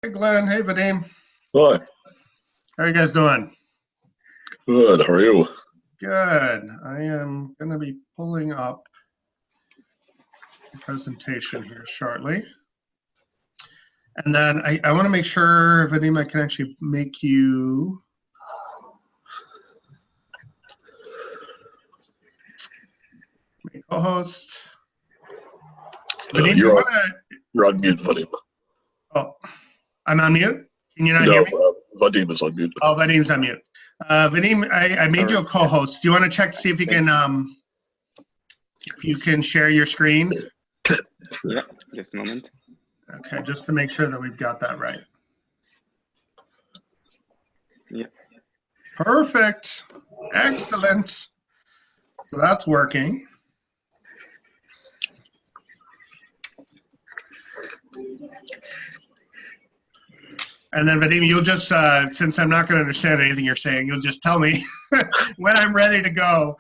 Hey, Glenn. Hey, Vadim. Hi. How are you guys doing? Good. How are you? Good. I am going to be pulling up the presentation here shortly. And then I want to make sure, Vadim, I can actually make you co-host. Vadim, You're want on mute, Vadim. Oh, I'm on mute? Can you not hear me? Vadim is on mute. Oh, Vadim's on mute. Vadim, I made you a co-host. Do you want to check to see if you can share your screen? Yeah, just a moment. Okay, just to make sure that we've got that right. Yeah. Perfect. Excellent. So that's working. And then Vadim, you'll just, since I'm not going to understand anything you're saying, you'll just tell me when I'm ready to go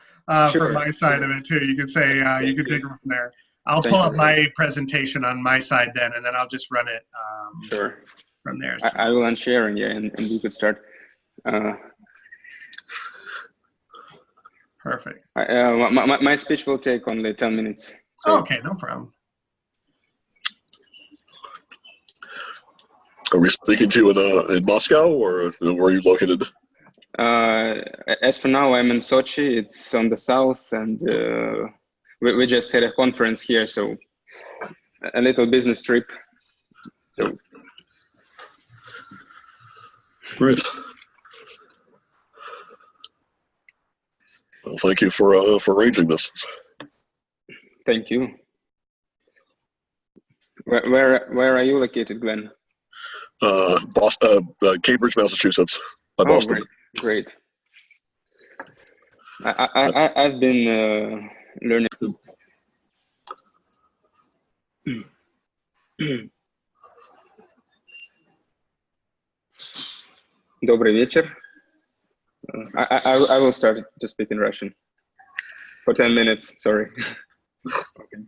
from my side of it too. You could say, you could take it from there. I'll pull up my presentation on my side then, and then I'll just run it from there. So. I will unshare, yeah, and we could start. Perfect. My speech will take only 10 minutes. So. Okay, no problem. Are we speaking to you in Moscow, or where are you located? As for now, I'm in Sochi. It's on the south, and we just had a conference here, so a little business trip. So. Great. Well, thank you for arranging this. Thank you. Where are you located, Glenn? Boston, Cambridge, Massachusetts. By Boston. Great. I've been learning. Добрый вечер. I will start to speak in Russian for 10 minutes. Sorry. Okay.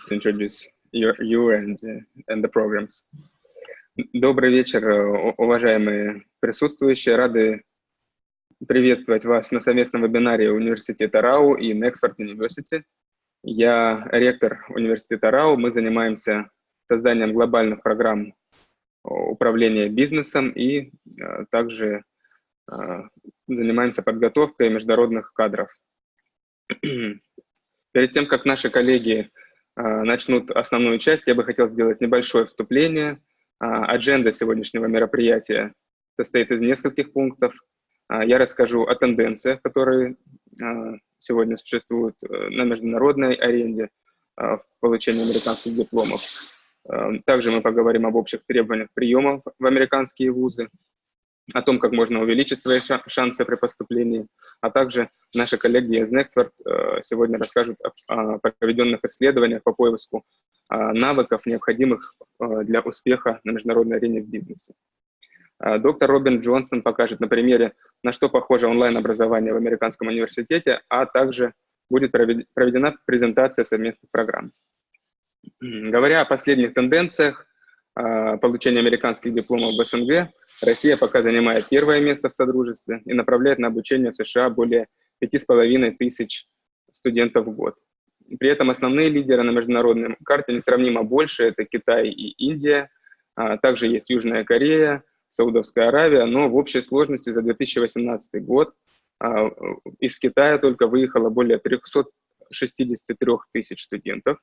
To introduce you and the programs. Добрый вечер, уважаемые присутствующие. Рады приветствовать вас на совместном вебинаре Университета РАУ и Nexford University. Я ректор Университета РАУ. Мы занимаемся созданием глобальных программ управления бизнесом и также занимаемся подготовкой международных кадров. Перед тем, как наши коллеги начнут основную часть, я бы хотел сделать небольшое вступление. Адженда сегодняшнего мероприятия состоит из нескольких пунктов. Я расскажу о тенденциях, которые сегодня существуют на международной арене в получении американских дипломов. Также мы поговорим об общих требованиях приема в американские вузы, о том, как можно увеличить свои шансы при поступлении, а также наши коллеги из Nexford сегодня расскажут о проведенных исследованиях по поиску навыков, необходимых для успеха на международной арене в бизнесе. Доктор Робин Джонсон покажет на примере, на что похоже онлайн-образование в Американском университете, а также будет проведена презентация совместных программ. Говоря о последних тенденциях получения американских дипломов в СНГ, Россия пока занимает первое место в Содружестве и направляет на обучение в США более 5500 студентов в год. При этом основные лидеры на международной карте несравнимо больше, это Китай и Индия, также есть Южная Корея, Саудовская Аравия, но в общей сложности за 2018 год из Китая только выехало более 363 тысяч студентов.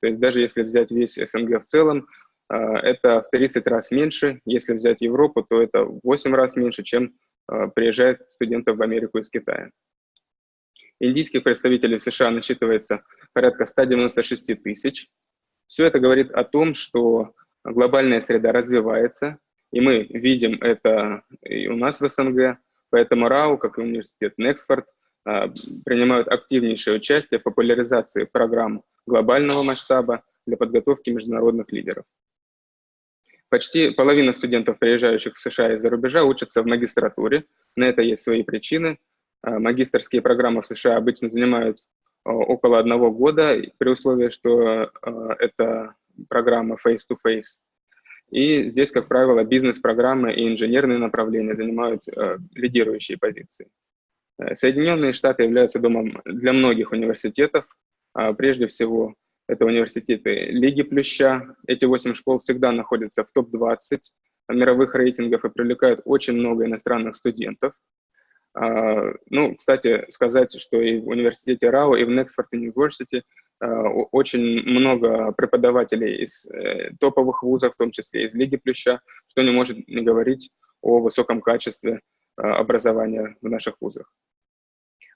То есть даже если взять весь СНГ в целом, это в 30 раз меньше. Если взять Европу, то это в 8 раз меньше, чем приезжает студентов в Америку из Китая. Индийских представителей в США насчитывается порядка 196 тысяч. Все это говорит о том, что глобальная среда развивается, и мы видим это и у нас в СНГ, поэтому РАУ, как и университет Nexford, принимают активнейшее участие в популяризации программ глобального масштаба для подготовки международных лидеров. Почти половина студентов, приезжающих в США из-за рубежа, учатся в магистратуре. На это есть свои причины. Магистерские программы в США обычно занимают около 1 года, при условии, что это программа face-to-face. И здесь, как правило, бизнес-программы и инженерные направления занимают лидирующие позиции. Соединенные Штаты являются домом для многих университетов. Прежде всего, это университеты Лиги Плюща. Эти 8 школ всегда находятся в топ-20 мировых рейтингов и привлекают очень много иностранных студентов. Ну, кстати, сказать, что и в университете РАУ, и в Nexford University очень много преподавателей из топовых вузов, в том числе из Лиги Плюща, что не может не говорить о высоком качестве образования в наших вузах.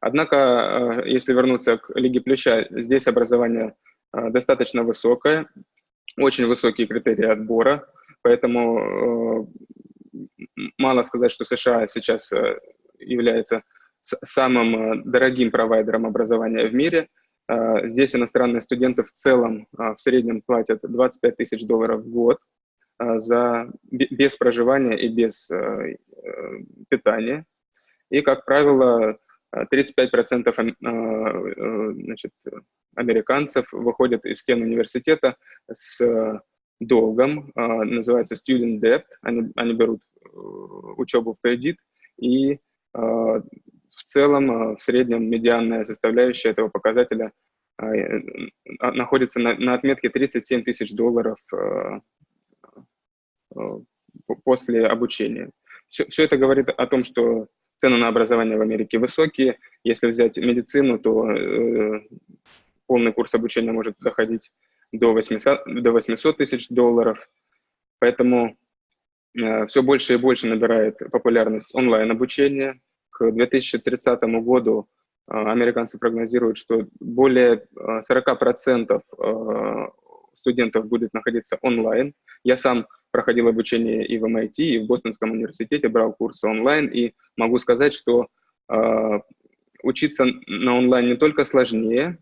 Однако, если вернуться к Лиге Плюща, здесь образование достаточно высокое, очень высокие критерии отбора, поэтому мало сказать, что США сейчас является самым дорогим провайдером образования в мире. Здесь иностранные студенты в целом в среднем платят $25 тысяч в год без проживания и без питания. И, как правило, 35% американцев выходят из стен университета с долгом, называется student debt, они берут учебу в кредит, и в целом в среднем медианная составляющая этого показателя находится на отметке $37 тысяч после обучения. Все это говорит о том, что цены на образование в Америке высокие. Если взять медицину, то полный курс обучения может доходить до $800 тысяч. Поэтому все больше и больше набирает популярность онлайн-обучение. К 2030 году американцы прогнозируют, что более 40% студентов будет находиться онлайн. Я сам проходил обучение и в MIT, и в Бостонском университете, брал курсы онлайн, и могу сказать, что учиться на онлайн не только сложнее,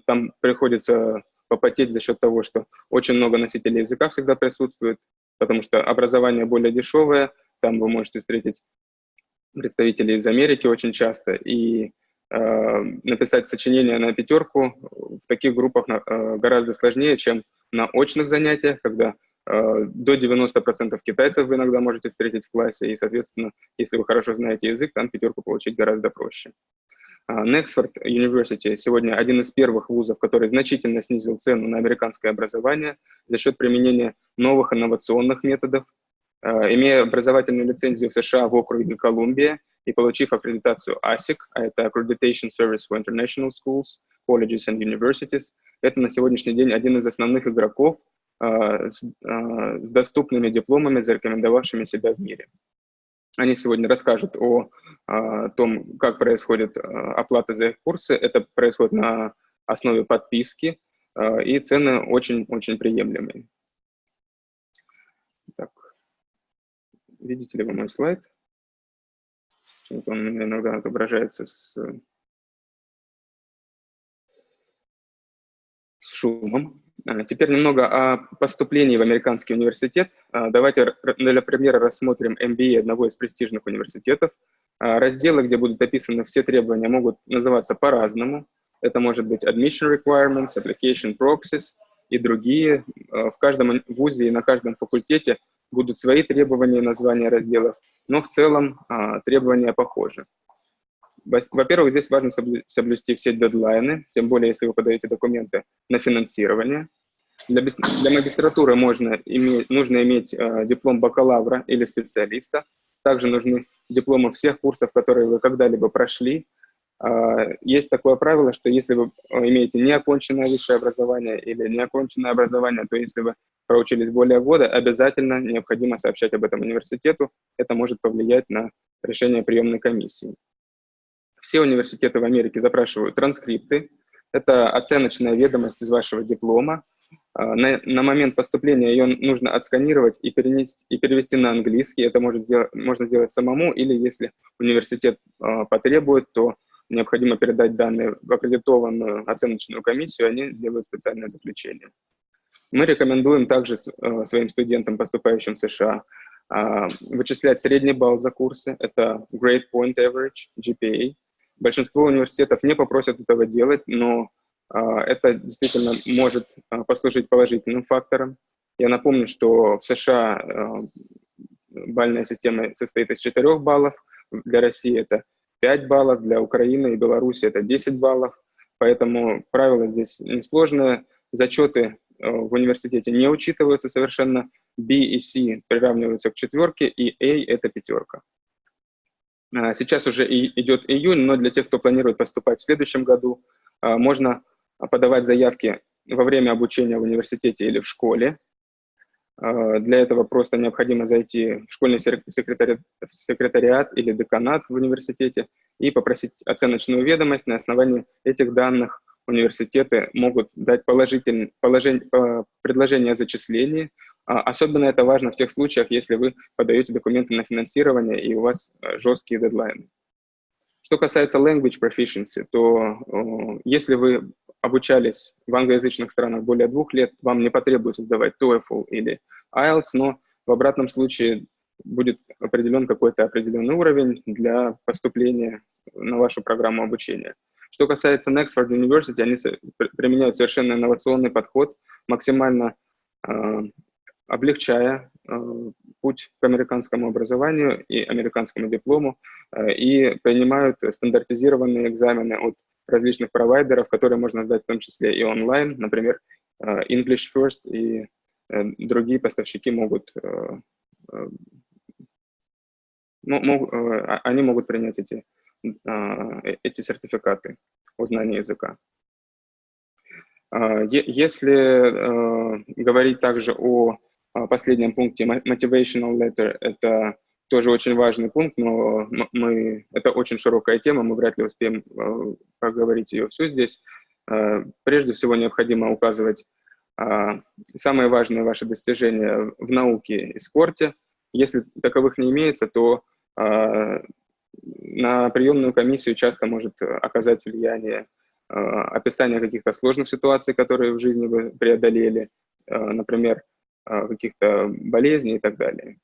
там приходится попотеть за счет того, что очень много носителей языка всегда присутствует, потому что образование более дешевое, там вы можете встретить представителей из Америки очень часто, и написать сочинение на 5 в таких группах гораздо сложнее, чем на очных занятиях, когда до 90% китайцев вы иногда можете встретить в классе, и, соответственно, если вы хорошо знаете язык, там 5 получить гораздо проще. Nexford University сегодня один из первых вузов, который значительно снизил цену на американское образование за счет применения новых инновационных методов. Имея образовательную лицензию в США в округе Колумбия и получив аккредитацию ASIC, а это Accreditation Service for International Schools, Colleges and Universities, это на сегодняшний день один из основных игроков с доступными дипломами, зарекомендовавшими себя в мире. Они сегодня расскажут о том, как происходит оплата за их курсы. Это происходит на основе подписки, и цены очень-очень приемлемые. Так. Видите ли вы мой слайд? Почему-то он у меня иногда отображается с шумом. Теперь немного о поступлении в Американский университет. Давайте для примера рассмотрим MBA одного из престижных университетов. Разделы, где будут описаны все требования, могут называться по-разному. Это может быть Admission Requirements, Application Proxies и другие. В каждом вузе и на каждом факультете будут свои требования и названия разделов, но в целом требования похожи. Во-первых, здесь важно соблюсти все дедлайны, тем более, если вы подаете документы на финансирование. Для магистратуры нужно иметь диплом бакалавра или специалиста. Также нужны дипломы всех курсов, которые вы когда-либо прошли. Есть такое правило, что если вы имеете неоконченное высшее образование или неоконченное образование, то если вы проучились более года, обязательно необходимо сообщать об этом университету. Это может повлиять на решение приемной комиссии. Все университеты в Америке запрашивают транскрипты. Это оценочная ведомость из вашего диплома. На момент поступления ее нужно отсканировать и перевести на английский. Это можно сделать самому, или если университет потребует, то необходимо передать данные в аккредитованную оценочную комиссию, они сделают специальное заключение. Мы рекомендуем также своим студентам, поступающим в США, вычислять средний балл за курсы. Это Grade Point Average, GPA. Большинство университетов не попросят этого делать, но это действительно может послужить положительным фактором. Я напомню, что в США бальная система состоит из 4 баллов, для России это 5 баллов, для Украины и Беларуси это 10 баллов, поэтому правила здесь несложные. Зачеты в университете не учитываются совершенно, B и C приравниваются к 4, и A – это 5. Сейчас уже идет июнь, но для тех, кто планирует поступать в следующем году, можно подавать заявки во время обучения в университете или в школе. Для этого просто необходимо зайти в школьный секретариат или деканат в университете и попросить оценочную ведомость. На основании этих данных университеты могут дать предложение о зачислении. Особенно это важно в тех случаях, если вы подаете документы на финансирование и у вас жесткие дедлайны. Что касается language proficiency, то если вы обучались в англоязычных странах более 2 лет, вам не потребуется сдавать TOEFL или IELTS, но в обратном случае будет определен какой-то определенный уровень для поступления на вашу программу обучения. Что касается Nexford University, они применяют совершенно инновационный подход, максимально облегчая путь к американскому образованию и американскому диплому, и принимают стандартизированные экзамены от различных провайдеров, которые можно сдать в том числе и онлайн, например, English First, и другие поставщики могут принять эти сертификаты о знании языка. Если говорить также о последнем пункте, motivational letter, это тоже очень важный пункт, но это очень широкая тема, мы вряд ли успеем поговорить ее всю здесь. Прежде всего необходимо указывать самые важные ваши достижения в науке и спорте. Если таковых не имеется, то на приемную комиссию часто может оказать влияние описание каких-то сложных ситуаций, которые в жизни вы преодолели, например, каких-то болезней и так далее.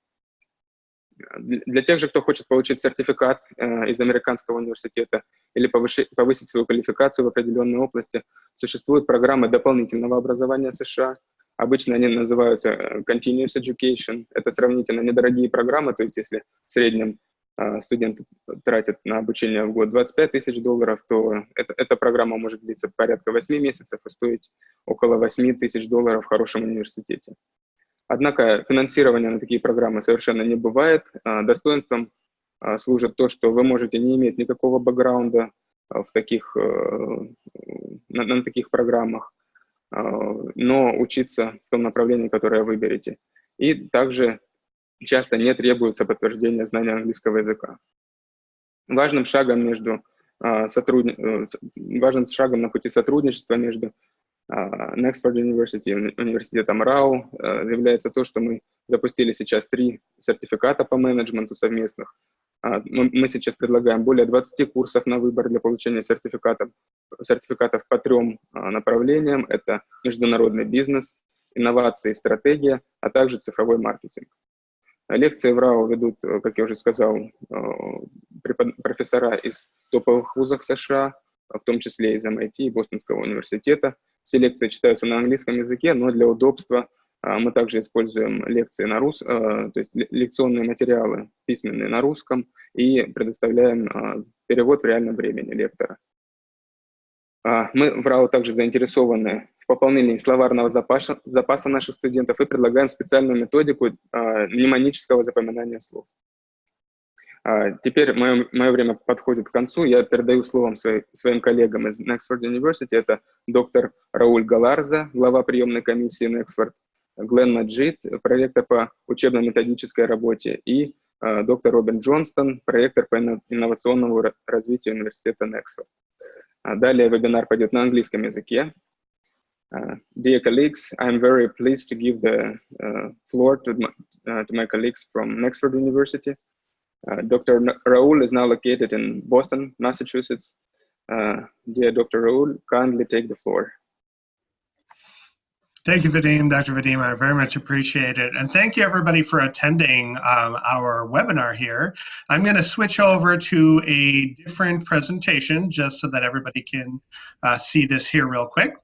Для тех же, кто хочет получить сертификат из Американского университета или повысить свою квалификацию в определенной области, существуют программы дополнительного образования в США. Обычно они называются Continuous Education. Это сравнительно недорогие программы, то есть если в среднем студенты тратят на обучение в год $25 000, то эта программа может длиться порядка 8 месяцев и стоить около $8 000 в хорошем университете. Однако финансирование на такие программы совершенно не бывает. Достоинством служит то, что вы можете не иметь никакого бэкграунда на таких программах, но учиться в том направлении, которое выберете. И также часто не требуется подтверждение знания английского языка. Важным шагом на пути сотрудничества между Nexford University и Университетом РАУ является то, что мы запустили сейчас 3 сертификата по менеджменту совместных. Мы сейчас предлагаем более 20 курсов на выбор для получения сертификатов по 3 направлениям. Это международный бизнес, инновации и стратегия, а также цифровой маркетинг. Лекции в РАУ ведут, как я уже сказал, профессора из топовых вузов США, в том числе из MIT и Бостонского университета. Все лекции читаются на английском языке, но для удобства мы также используем лекции то есть лекционные материалы письменные на русском и предоставляем перевод в реальном времени лектора. Мы в РАУ также заинтересованы в пополнении словарного запаса наших студентов и предлагаем специальную методику мнемонического запоминания слов. Теперь мое время подходит к концу. Я передаю словом своим коллегам из Nexford University. Это доктор Рауль Галарза, глава приемной комиссии Nexford, Глен Маджид, проректор по учебно-методической работе, и доктор Робин Джонстон, проректор по инновационному развитию университета Nexford. Далее вебинар пойдет на английском языке. Dear colleagues, I'm very pleased to give the floor to my colleagues from Nexford University. Dr. Raul is now located in Boston, Massachusetts. Dear Dr. Raul, kindly take the floor. Thank you, Vadim, Dr. Vadim. I very much appreciate it. And thank you, everybody, for attending our webinar here. I'm going to switch over to a different presentation just so that everybody can see this here real quick.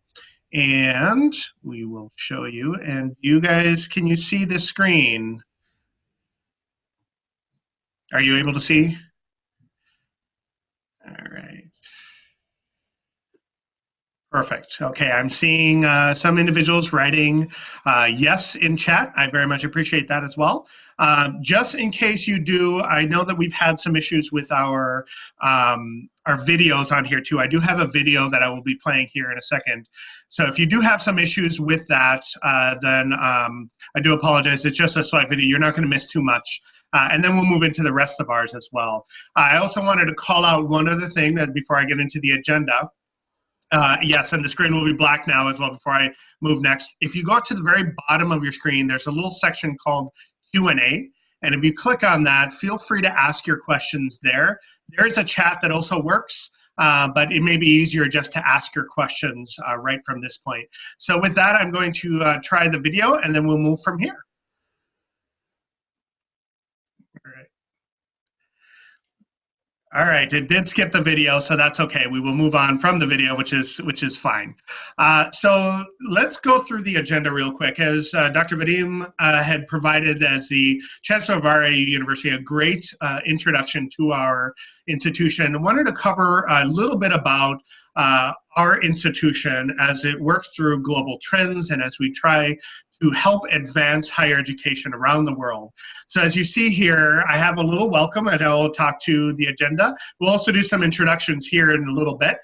And we will show you. And you guys, can you see the screen? Are you able to see? All right. Perfect. Okay, I'm seeing some individuals writing yes in chat. I very much appreciate that as well. Just in case you do, I know that we've had some issues with our videos on here too. I do have a video that I will be playing here in a second. So if you do have some issues with that, then I do apologize. It's just a slight video. You're not going to miss too much. And then we'll move into the rest of ours as well. I also wanted to call out one other thing that before I get into the agenda. Yes, and the screen will be black now as well before I move next. If you go to the very bottom of your screen, there's a little section called Q&A. And if you click on that, feel free to ask your questions there. There is a chat that also works, but it may be easier just to ask your questions right from this point. So with that, I'm going to try the video, and then we'll move from here. All right, it did skip the video, so that's okay. We will move on from the video, which is fine. So let's go through the agenda real quick. As Dr. Vadim had provided as the Chancellor of RAU University, a great introduction to our institution. I wanted to cover a little bit about our institution as it works through global trends and as we try to help advance higher education around the world. So as you see here, I have a little welcome and I will talk to the agenda. We'll also do some introductions here in a little bit.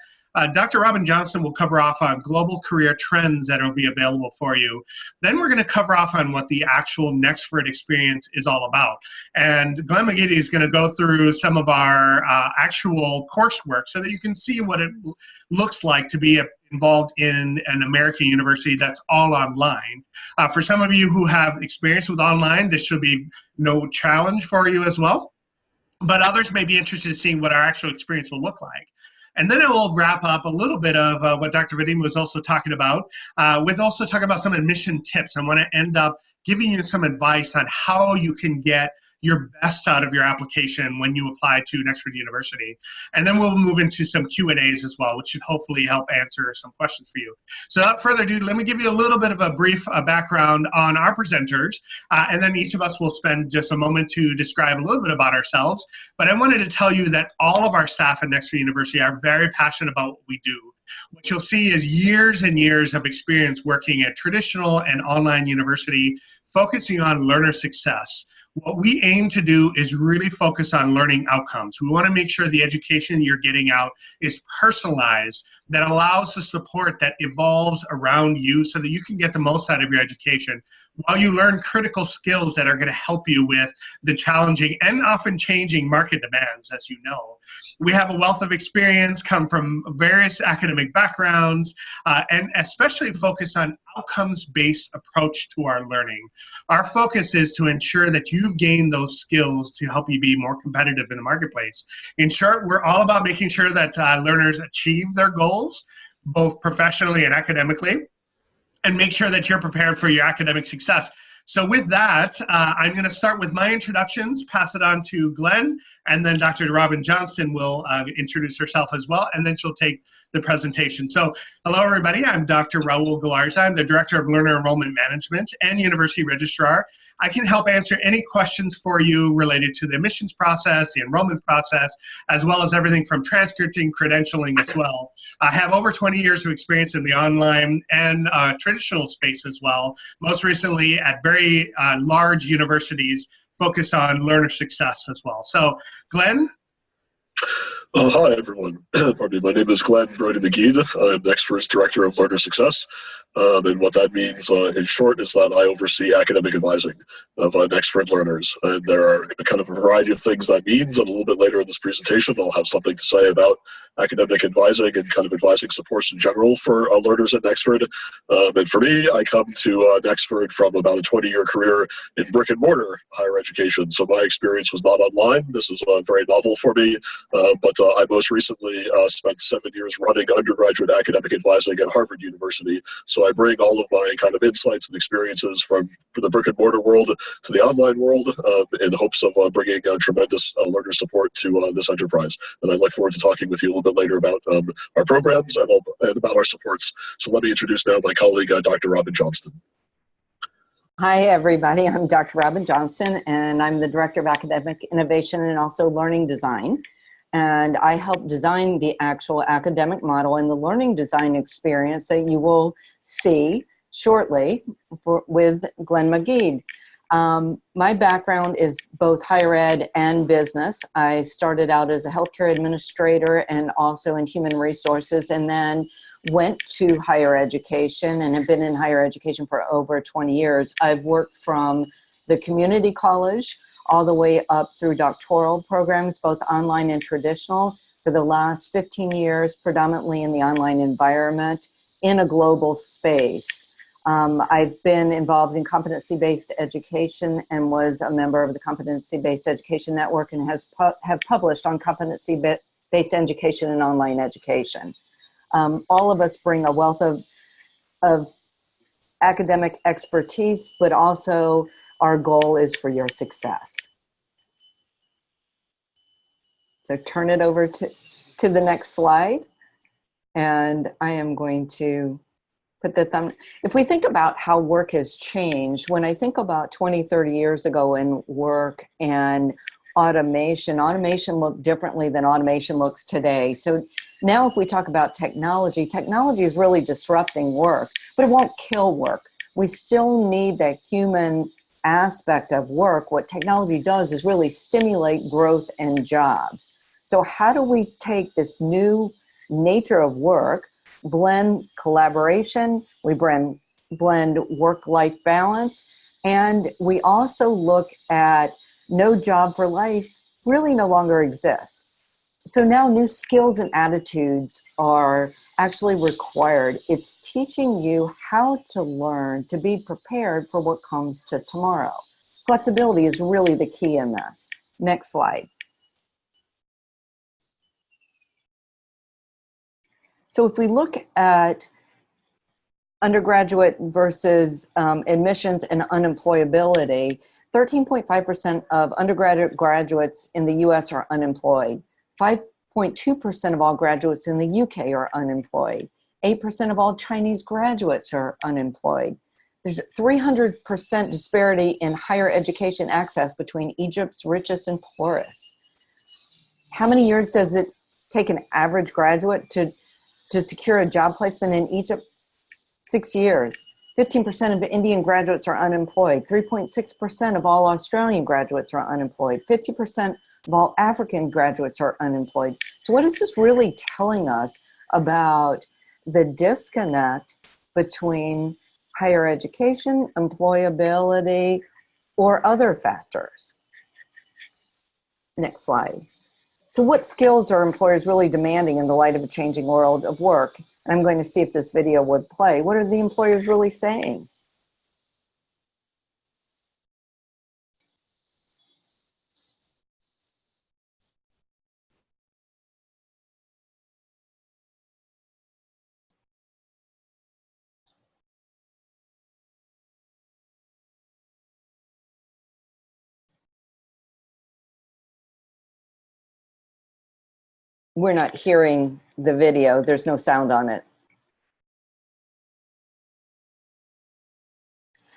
Dr. Robin Johnson will cover off on global career trends that will be available for you. Then we're going to cover off on what the actual Nexford experience is all about. And Glenn McGeady is going to go through some of our actual coursework so that you can see what it looks like to be involved in an American university that's all online. For some of you who have experience with online, this should be no challenge for you as well. But others may be interested in seeing what our actual experience will look like. And then I will wrap up a little bit of what Dr. Vadim was also talking about, with also talking about some admission tips. I want to end up giving you some advice on how you can get your best out of your application when you apply to Nexford University. And then we'll move into some Q&As as well, which should hopefully help answer some questions for you. So without further ado, let me give you a little bit of a brief background on our presenters, and then each of us will spend just a moment to describe a little bit about ourselves. But I wanted to tell you that all of our staff at Nexford University are very passionate about what we do. What you'll see is years and years of experience working at traditional and online university, focusing on learner success. What we aim to do is really focus on learning outcomes. We want to make sure the education you're getting out is personalized, that allows the support that evolves around you so that you can get the most out of your education while you learn critical skills that are going to help you with the challenging and often changing market demands, as you know. We have a wealth of experience, come from various academic backgrounds, and especially focus on outcomes-based approach to our learning. Our focus is to ensure that you've gained those skills to help you be more competitive in the marketplace. In short, we're all about making sure that learners achieve their goals, both professionally and academically, and make sure that you're prepared for your academic success. So with that, I'm going to start with my introductions, pass it on to Glenn, and then Dr. Robin Johnson will introduce herself as well, and then she'll take the presentation. So hello, everybody. I'm Dr. Raul Galarza. I'm the Director of Learner Enrollment Management and University Registrar. I can help answer any questions for you related to the admissions process, the enrollment process, as well as everything from transcripting, credentialing as well. I have over 20 years of experience in the online and traditional space as well, most recently at very large universities focused on learner success as well. So, Glenn? Hi, everyone. Pardon me. My name is Glenn Brody-McGee. I'm Nexford's Director of Learner Success. And what that means, in short, is that I oversee academic advising of Nexford learners. And there are kind of a variety of things that means. And a little bit later in this presentation, I'll have something to say about academic advising and kind of advising supports in general for learners at Nexford. And for me, I come to Nexford from about a 20-year career in brick and mortar higher education. So my experience was not online. This is very novel for me. But I most recently spent 7 years running undergraduate academic advising at Harvard University. So I bring all of my kind of insights and experiences from the brick and mortar world to the online world in hopes of bringing tremendous learner support to this enterprise. And I look forward to talking with you a little bit later about our programs and about our supports. So let me introduce now my colleague, Dr. Robin Johnston. Hi, everybody. I'm Dr. Robin Johnston, and I'm the Director of Academic Innovation and also Learning Design. And I help design the actual academic model and the learning design experience that you will see shortly with Glenn McGee. My background is both higher ed and business. I started out as a healthcare administrator and also in human resources, and then went to higher education and have been in higher education for over 20 years. I've worked from the community college all the way up through doctoral programs, both online and traditional, for the last 15 years, predominantly in the online environment in a global space. I've been involved in competency-based education and was a member of the Competency-Based Education Network and have published on competency-based education and online education. All of us bring a wealth of academic expertise, but also our goal is for your success. So turn it over to the next slide. And I am going to put the thumb. If we think about how work has changed, when I think about 20, 30 years ago in work and automation looked differently than automation looks today. So now if we talk about technology is really disrupting work, but it won't kill work. We still need that human aspect of work. What technology does is really stimulate growth and jobs. So how do we take this new nature of work, blend collaboration, we blend work-life balance, and we also look at no job for life really no longer exists. So now new skills and attitudes are actually required. It's teaching you how to learn to be prepared for what comes to tomorrow. Flexibility is really the key in this. Next slide. So if we look at undergraduate versus admissions and unemployability, 13.5% of undergraduate graduates in the US are unemployed. 5.2% of all graduates in the UK are unemployed. 8% of all Chinese graduates are unemployed. There's a 300% disparity in higher education access between Egypt's richest and poorest. How many years does it take an average graduate to secure a job placement in Egypt? 6 years. 15% of Indian graduates are unemployed. 3.6% of all Australian graduates are unemployed. 50% of all African graduates are unemployed. So what is this really telling us about the disconnect between higher education, employability, or other factors? Next slide. So what skills are employers really demanding in the light of a changing world of work? And I'm going to see if this video would play. What are the employers really saying? We're not hearing the video. There's no sound on it.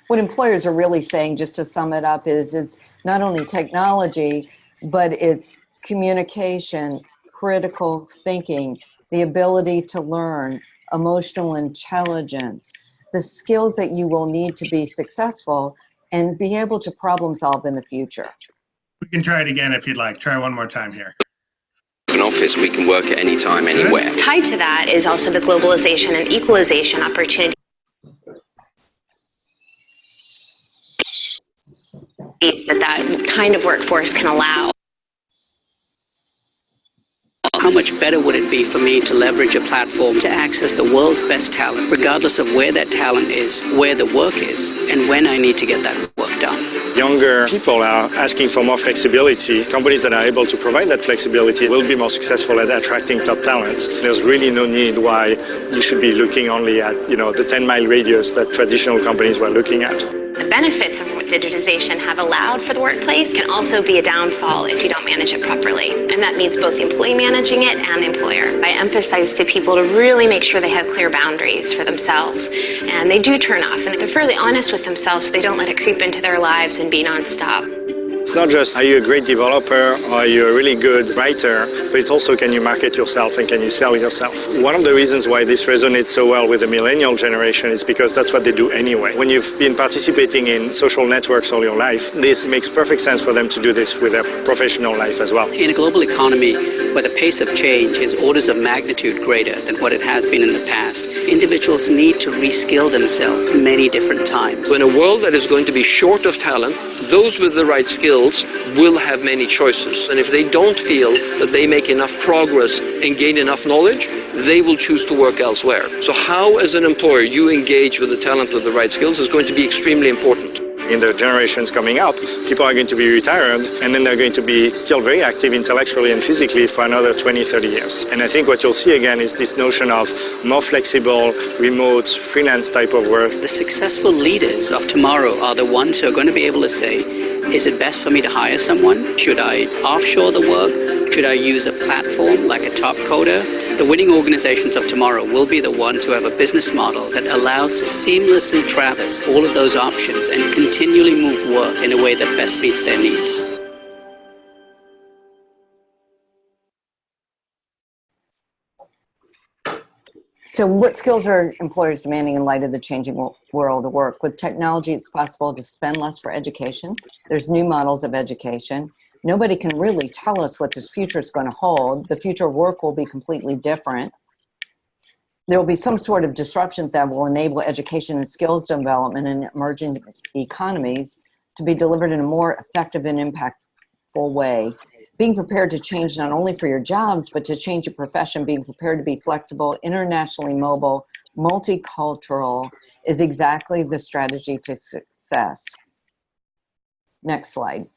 What employers are really saying, just to sum it up, is it's not only technology, but it's communication, critical thinking, the ability to learn, emotional intelligence, the skills that you will need to be successful and be able to problem solve in the future. We can try it again if you'd like. Try one more time here. An office, we can work at any time, anywhere. Tied to that is also the globalization and equalization opportunity that kind of workforce can allow. How much better would it be for me to leverage a platform to access the world's best talent, regardless of where that talent is, where the work is, and when I need to get that work done? younger people are asking for more flexibility. Companies that are able to provide that flexibility will be more successful at attracting top talent. There's really no need why you should be looking only at, the 10-mile radius that traditional companies were looking at. The benefits of what digitization have allowed for the workplace can also be a downfall if you don't manage it properly. And that means both the employee managing it and the employer. I emphasize to people to really make sure they have clear boundaries for themselves. And they do turn off, and they're fairly honest with themselves so they don't let it creep into their lives and be nonstop. It's not just are you a great developer or are you a really good writer, but it's also can you market yourself and can you sell yourself. One of the reasons why this resonates so well with the millennial generation is because that's what they do anyway. When you've been participating in social networks all your life, this makes perfect sense for them to do this with their professional life as well. In a global economy where the pace of change is orders of magnitude greater than what it has been in the past, individuals need to reskill themselves many different times. In a world that is going to be short of talent, those with the right skills will have many choices. And if they don't feel that they make enough progress and gain enough knowledge, they will choose to work elsewhere. So how, as an employer, you engage with the talent with the right skills is going to be extremely important. In the generations coming up, people are going to be retired, and then they're going to be still very active intellectually and physically for another 20, 30 years. And I think what you'll see again is this notion of more flexible, remote, freelance type of work. The successful leaders of tomorrow are the ones who are going to be able to say, is it best for me to hire someone? Should I offshore the work? Should I use a platform like a top coder? The winning organizations of tomorrow will be the ones who have a business model that allows to seamlessly traverse all of those options and continually move work in a way that best meets their needs. So what skills are employers demanding in light of the changing world of work? With technology, it's possible to spend less for education. There's new models of education. Nobody can really tell us what this future is going to hold. The future of work will be completely different. There will be some sort of disruption that will enable education and skills development in emerging economies to be delivered in a more effective and impactful way. Being prepared to change not only for your jobs, but to change your profession, being prepared to be flexible, internationally mobile, multicultural is exactly the strategy to success. Next slide.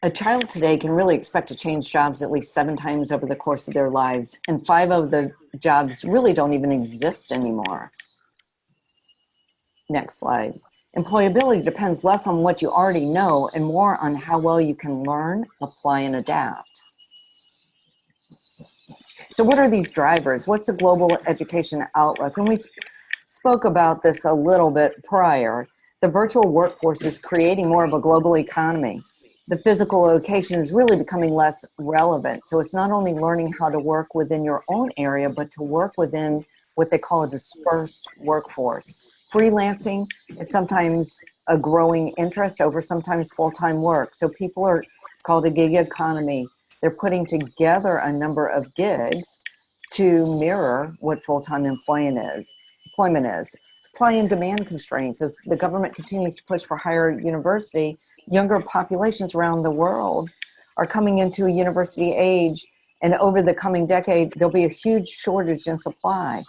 A child today can really expect to change jobs at least 7 times over the course of their lives, and 5 of the jobs really don't even exist anymore. Next slide. Employability depends less on what you already know and more on how well you can learn, apply, and adapt. So what are these drivers? What's the global education outlook? And we spoke about this a little bit prior. The virtual workforce is creating more of a global economy. The physical location is really becoming less relevant. So it's not only learning how to work within your own area, but to work within what they call a dispersed workforce. Freelancing is sometimes a growing interest over sometimes full-time work. So people are, it's called a gig economy. They're putting together a number of gigs to mirror what full-time employment is. Supply and demand constraints. As the government continues to push for higher university, younger populations around the world are coming into a university age, and over the coming decade, there'll be a huge shortage in supply.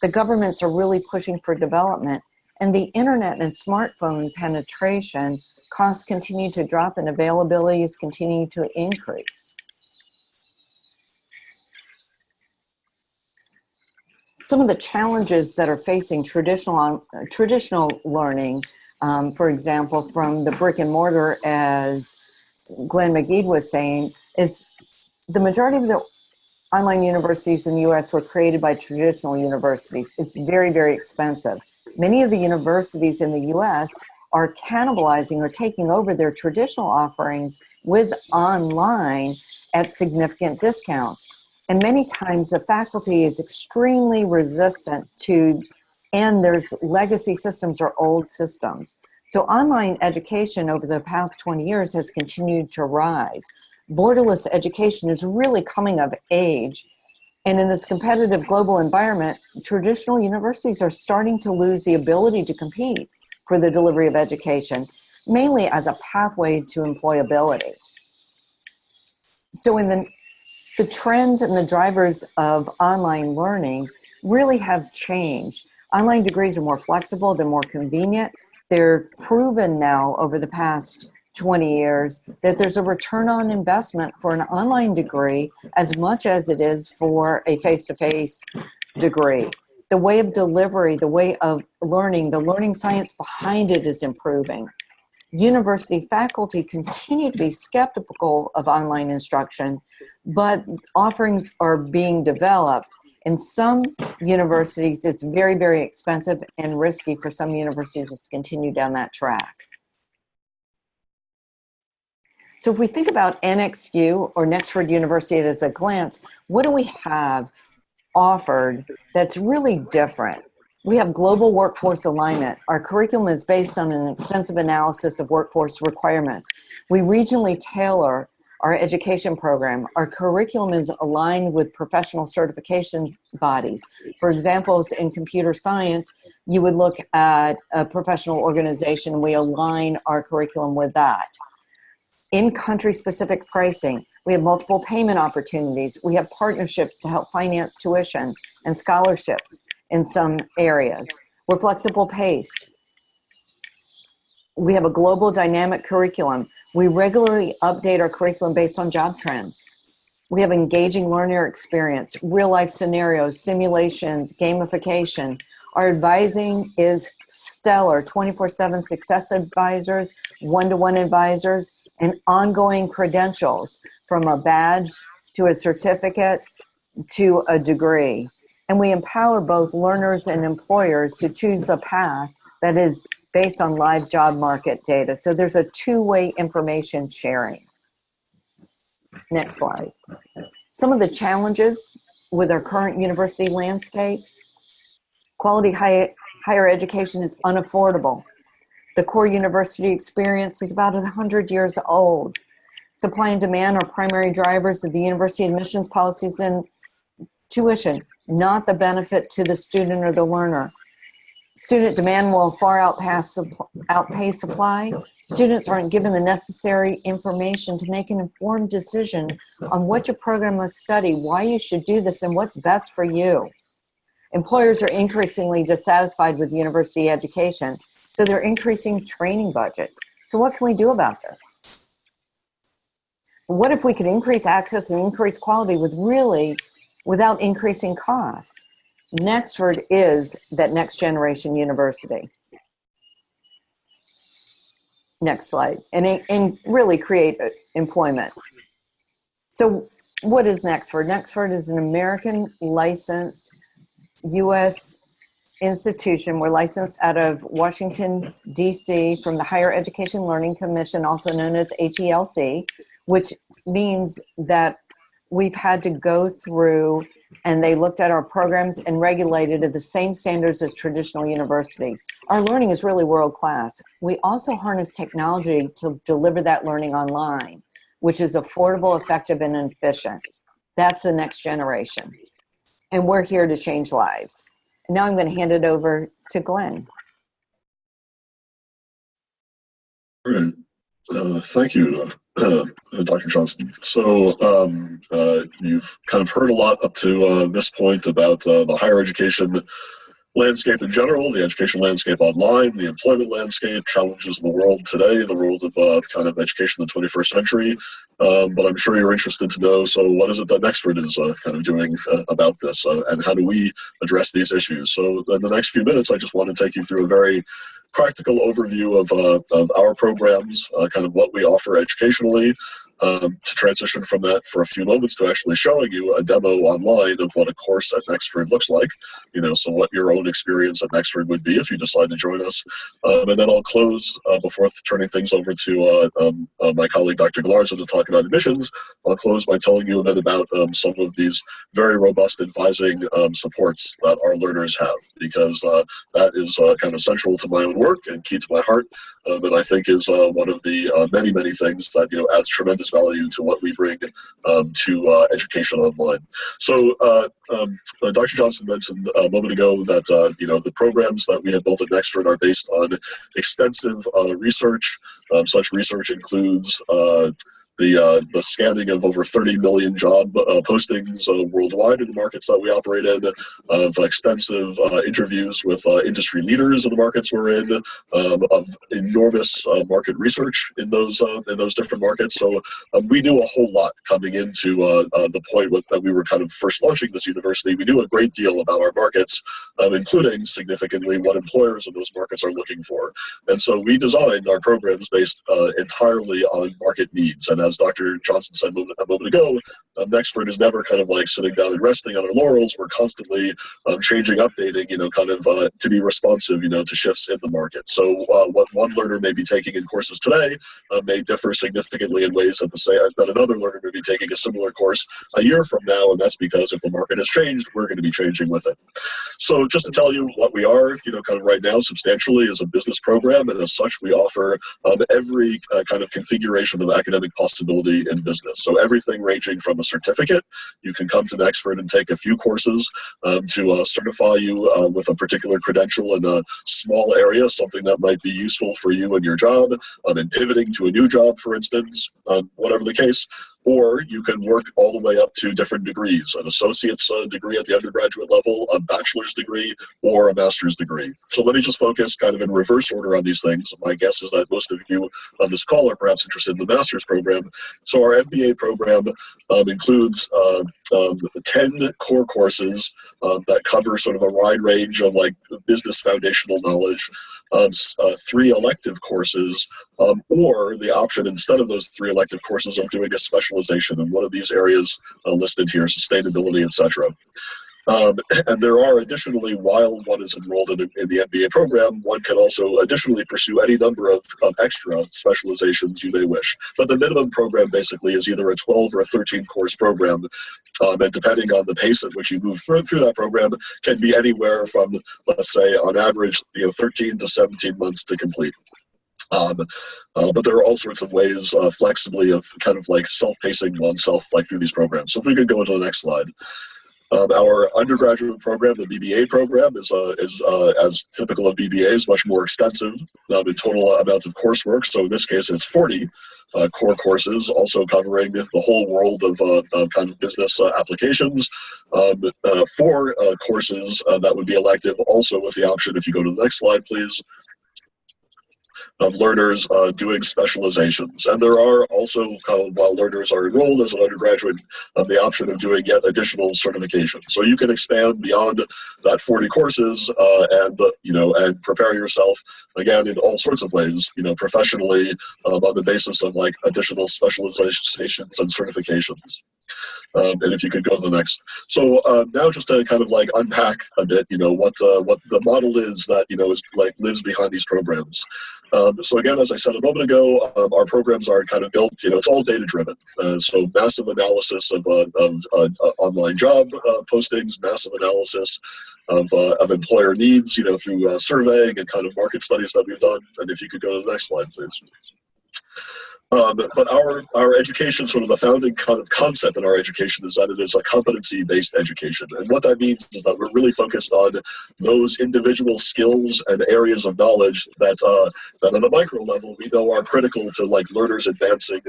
The governments are really pushing for development, and the internet and smartphone penetration costs continue to drop and availability is continuing to increase. Some of the challenges that are facing traditional learning, for example, from the brick and mortar, as Glenn McGee was saying, it's the majority of the online universities in the US were created by traditional universities. It's very, very expensive. Many of the universities in the US are cannibalizing or taking over their traditional offerings with online at significant discounts. And many times the faculty is extremely resistant to, and there's legacy systems or old systems. So online education over the past 20 years has continued to rise. Borderless education is really coming of age. And in this competitive global environment, traditional universities are starting to lose the ability to compete for the delivery of education, mainly as a pathway to employability. So in the trends and the drivers of online learning really have changed. Online degrees are more flexible, they're more convenient. They're proven now over the past 20 years that there's a return on investment for an online degree as much as it is for a face-to-face degree. The way of delivery, the way of learning, the learning science behind it is improving. University faculty continue to be skeptical of online instruction, but offerings are being developed. In some universities, it's very, very expensive and risky for some universities to continue down that track. So if we think about NXU or Nexford University at a glance, what do we have offered that's really different? We have global workforce alignment. Our curriculum is based on an extensive analysis of workforce requirements. We regionally tailor our education program. Our curriculum is aligned with professional certification bodies. For examples, in computer science, you would look at a professional organization. We align our curriculum with that. In country-specific pricing, we have multiple payment opportunities. We have partnerships to help finance tuition and scholarships in some areas. We're flexible-paced. We have a global dynamic curriculum. We regularly update our curriculum based on job trends. We have engaging learner experience, real-life scenarios, simulations, gamification. Our advising is stellar, 24/7 success advisors, one-to-one advisors, and ongoing credentials from a badge to a certificate to a degree. And we empower both learners and employers to choose a path that is based on live job market data. So there's a two-way information sharing. Next slide. Some of the challenges with our current university landscape: quality higher education is unaffordable. The core university experience is about 100 years old. Supply and demand are primary drivers of the university admissions policies and tuition, not the benefit to the student or the learner. Student demand will far outpace supply. Students aren't given the necessary information to make an informed decision on what your program must study, why you should do this, and what's best for you. Employers are increasingly dissatisfied with university education, so they're increasing training budgets. So what can we do about this? What if we could increase access and increase quality without increasing cost? Nexford is that next generation university. Next slide. And really create employment. So what is Nexford? Nexford is an American licensed U.S. institution. We're licensed out of Washington, D.C. from the Higher Education Learning Commission, also known as HELC, which means that we've had to go through, and they looked at our programs and regulated at the same standards as traditional universities. Our learning is really world-class. We also harness technology to deliver that learning online, which is affordable, effective, and efficient. That's the next generation. And we're here to change lives. Now I'm going to hand it over to Glenn. Brilliant. Thank you, Dr. Johnston. So you've kind of heard a lot up to this point about the higher education landscape in general, the education landscape online, the employment landscape, challenges in the world today, the world of kind of education in the 21st century. But I'm sure you're interested to know, so what is it that Nexford is kind of doing about this, and how do we address these issues? So in the next few minutes, I just want to take you through a very practical overview of our programs, kind of what we offer educationally, to transition from that for a few moments to actually showing you a demo online of what a course at Nexford looks like, so what your own experience at Nexford would be if you decide to join us. And then I'll close, before turning things over to my colleague Dr. Galarza to talk about admissions, I'll close by telling you a bit about some of these very robust advising supports that our learners have, because that is kind of central to my own work and key to my heart, and I think is one of the many, many things that adds tremendous value to what we bring to education online. So Dr. Johnston mentioned a moment ago that the programs that we have built at Nexford are based on extensive research. Such research includes the scanning of over 30 million job postings worldwide in the markets that we operate in, of extensive interviews with industry leaders in the markets we're in, of enormous market research in those different markets. So we knew a whole lot coming into the point that we were kind of first launching this university. We knew a great deal about our markets, including significantly what employers in those markets are looking for. And so we designed our programs based entirely on market needs. And as Dr. Johnson said a moment ago, Nexford is never kind of like sitting down and resting on our laurels. We're constantly changing, updating, kind of to be responsive, to shifts in the market. So what one learner may be taking in courses today may differ significantly in ways that another learner may be taking a similar course a year from now, and that's because if the market has changed, we're going to be changing with it. So just to tell you what we are, kind of right now substantially is a business program, and as such we offer every kind of configuration of academic possibility in business. So everything ranging from a certificate, you can come to Nexford and take a few courses to certify you with a particular credential in a small area, something that might be useful for you in your job, and pivoting to a new job, for instance, whatever the case. Or you can work all the way up to different degrees, an associate's degree at the undergraduate level, a bachelor's degree, or a master's degree. So let me just focus kind of in reverse order on these things. My guess is that most of you on this call are perhaps interested in the master's program. So our MBA program includes 10 core courses that cover sort of a wide range of like business foundational knowledge, 3 elective courses, or the option instead of those 3 elective courses of doing a specialization in one of these areas listed here, sustainability, etc. And there are additionally, while one is enrolled in the MBA program, one can also additionally pursue any number of extra specializations you may wish. But the minimum program basically is either a 12 or a 13 course program, and depending on the pace at which you move through that program, can be anywhere from, let's say, on average, 13 to 17 months to complete. But there are all sorts of ways flexibly of kind of like self-pacing oneself like through these programs. So if we could go into the next slide. Our undergraduate program, the BBA program, is as typical of BBAs, much more extensive in total amount of coursework. So in this case, it's 40 core courses, also covering the whole world of kind of business applications. 4 courses that would be elective, also with the option, if you go to the next slide, please, of learners doing specializations. And there are also, while learners are enrolled as an undergraduate, the option of doing yet additional certification. So you can expand beyond that 40 courses and prepare yourself, again, in all sorts of ways, professionally, on the basis of like additional specializations and certifications. And if you could go to the next. So now just to kind of like unpack a bit, what the model is that, is like lives behind these programs. So again, as I said a moment ago, our programs are kind of built, it's all data driven. So massive analysis of online job postings, massive analysis of employer needs, through surveying and kind of market studies that we've done. And if you could go to the next slide, please. But our education, sort of the founding kind of concept in our education is that it is a competency-based education. And what that means is that we're really focused on those individual skills and areas of knowledge that on a micro level we know are critical to like learners advancing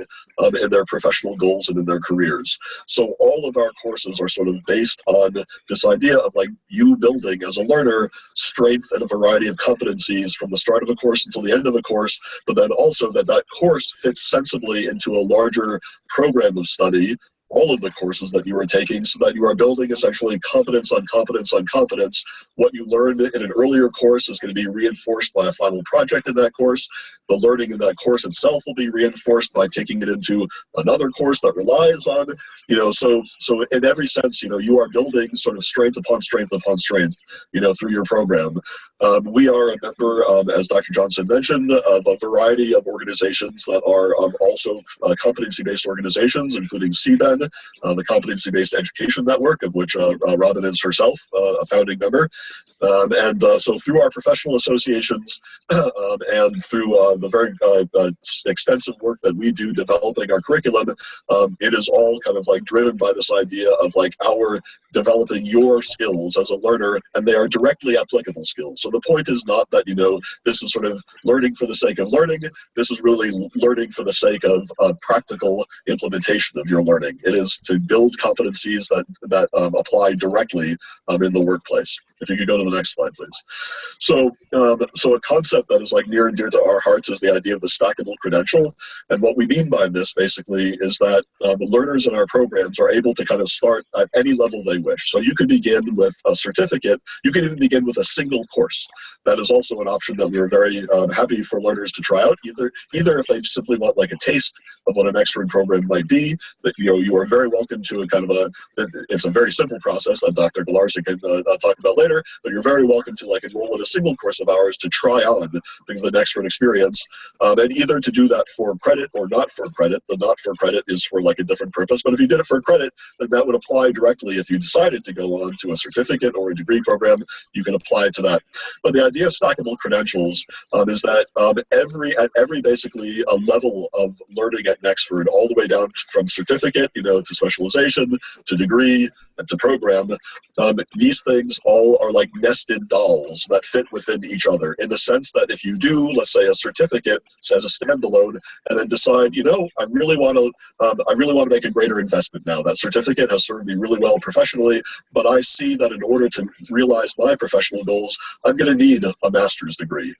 in their professional goals and in their careers. So all of our courses are sort of based on this idea of like you building as a learner strength and a variety of competencies from the start of a course until the end of a course, but then also that course fits sensibly into a larger program of study, all of the courses that you are taking, so that you are building essentially competence on competence on competence. What you learned in an earlier course is going to be reinforced by a final project in that course. The learning in that course itself will be reinforced by taking it into another course that relies on, so in every sense, you are building sort of strength upon strength upon strength, through your program. We are a member, as Dr. Johnson mentioned, of a variety of organizations that are also competency-based organizations, including CBEN, CBEN, the Competency-Based Education Network, of which Robin is herself a founding member. So through our professional associations and through the very extensive work that we do developing our curriculum, it is all kind of like driven by this idea of like our developing your skills as a learner, and they are directly applicable skills. So the point is not that, you know, this is sort of learning for the sake of learning. This is really learning for the sake of practical implementation of your learning. It is to build competencies that apply directly in the workplace. If you could go to the next slide, please. So a concept that is like near and dear to our hearts is the idea of the stackable credential. And what we mean by this basically is that the learners in our programs are able to kind of start at any level they wish. So you could begin with a certificate. You can even begin with a single course. That is also an option that we are very happy for learners to try out. Either if they simply want like a taste of what an Nexford program might be, that you are very welcome to a kind of it's a very simple process that Dr. Galarza can talk about later. But you're very welcome to like enroll in a single course of ours to try on the Nexford experience, and either to do that for credit or not for credit. The not for credit is for like a different purpose, but if you did it for credit, then that would apply directly. If you decided to go on to a certificate or a degree program, you can apply to that. But the idea of stackable credentials is that at every basically a level of learning at Nexford, all the way down from certificate, you know, to specialization, to degree, and to program, these things all are like nested dolls that fit within each other, in the sense that if you do, let's say, a certificate as a standalone, and then decide, you know, I really want to make a greater investment now. That certificate has served me really well professionally, but I see that in order to realize my professional goals, I'm going to need a master's degree.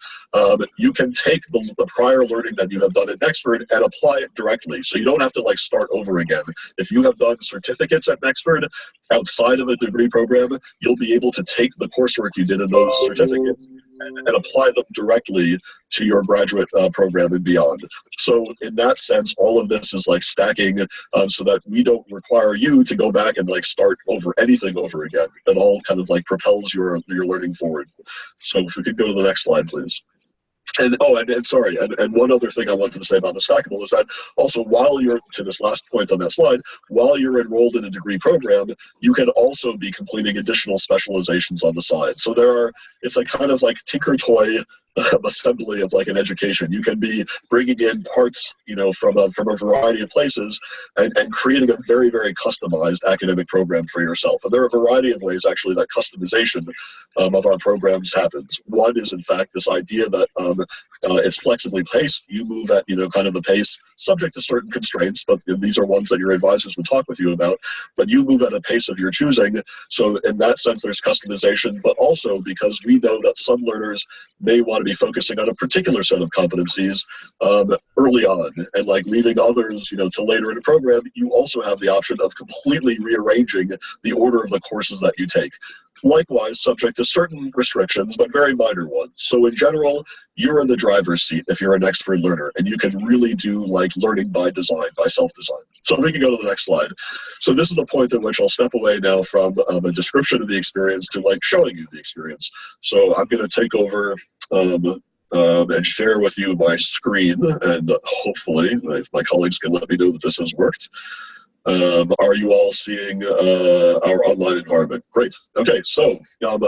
You can take the prior learning that you have done at Nexford and apply it directly, so you don't have to like start over again. If you have done certificates at Nexford outside of a degree program, you'll be able to take the coursework you did in those certificates and apply them directly to your graduate program and beyond. So in that sense, all of this is like stacking so that we don't require you to go back and like start over anything over again. It all kind of like propels your learning forward. So if we could go to the next slide, please. And sorry, one other thing I wanted to say about the stackable is that also, while you're, to this last point on that slide, while you're enrolled in a degree program, you can also be completing additional specializations on the side. So it's a kind of like tinker toy assembly of like an education. You can be bringing in parts, you know, from a variety of places and creating a very, very customized academic program for yourself. And there are a variety of ways actually that customization of our programs happens. One is in fact this idea that it's flexibly paced. You move at, you know, kind of the pace subject to certain constraints, but these are ones that your advisors would talk with you about, but you move at a pace of your choosing. So in that sense, there's customization, but also because we know that some learners may want to be focusing on a particular set of competencies early on, and like leaving others, you know, to later in the program, you also have the option of completely rearranging the order of the courses that you take. Likewise, subject to certain restrictions, but very minor ones. So in general, you're in the driver's seat if you're a Nexford learner, and you can really do like learning by design, by self-design. So if we can go to the next slide. So this is the point at which I'll step away now from a description of the experience to like showing you the experience. So I'm going to take over and share with you my screen, and hopefully, if my colleagues can let me know that this has worked. Are you all seeing our online environment? Great. Okay, so I'm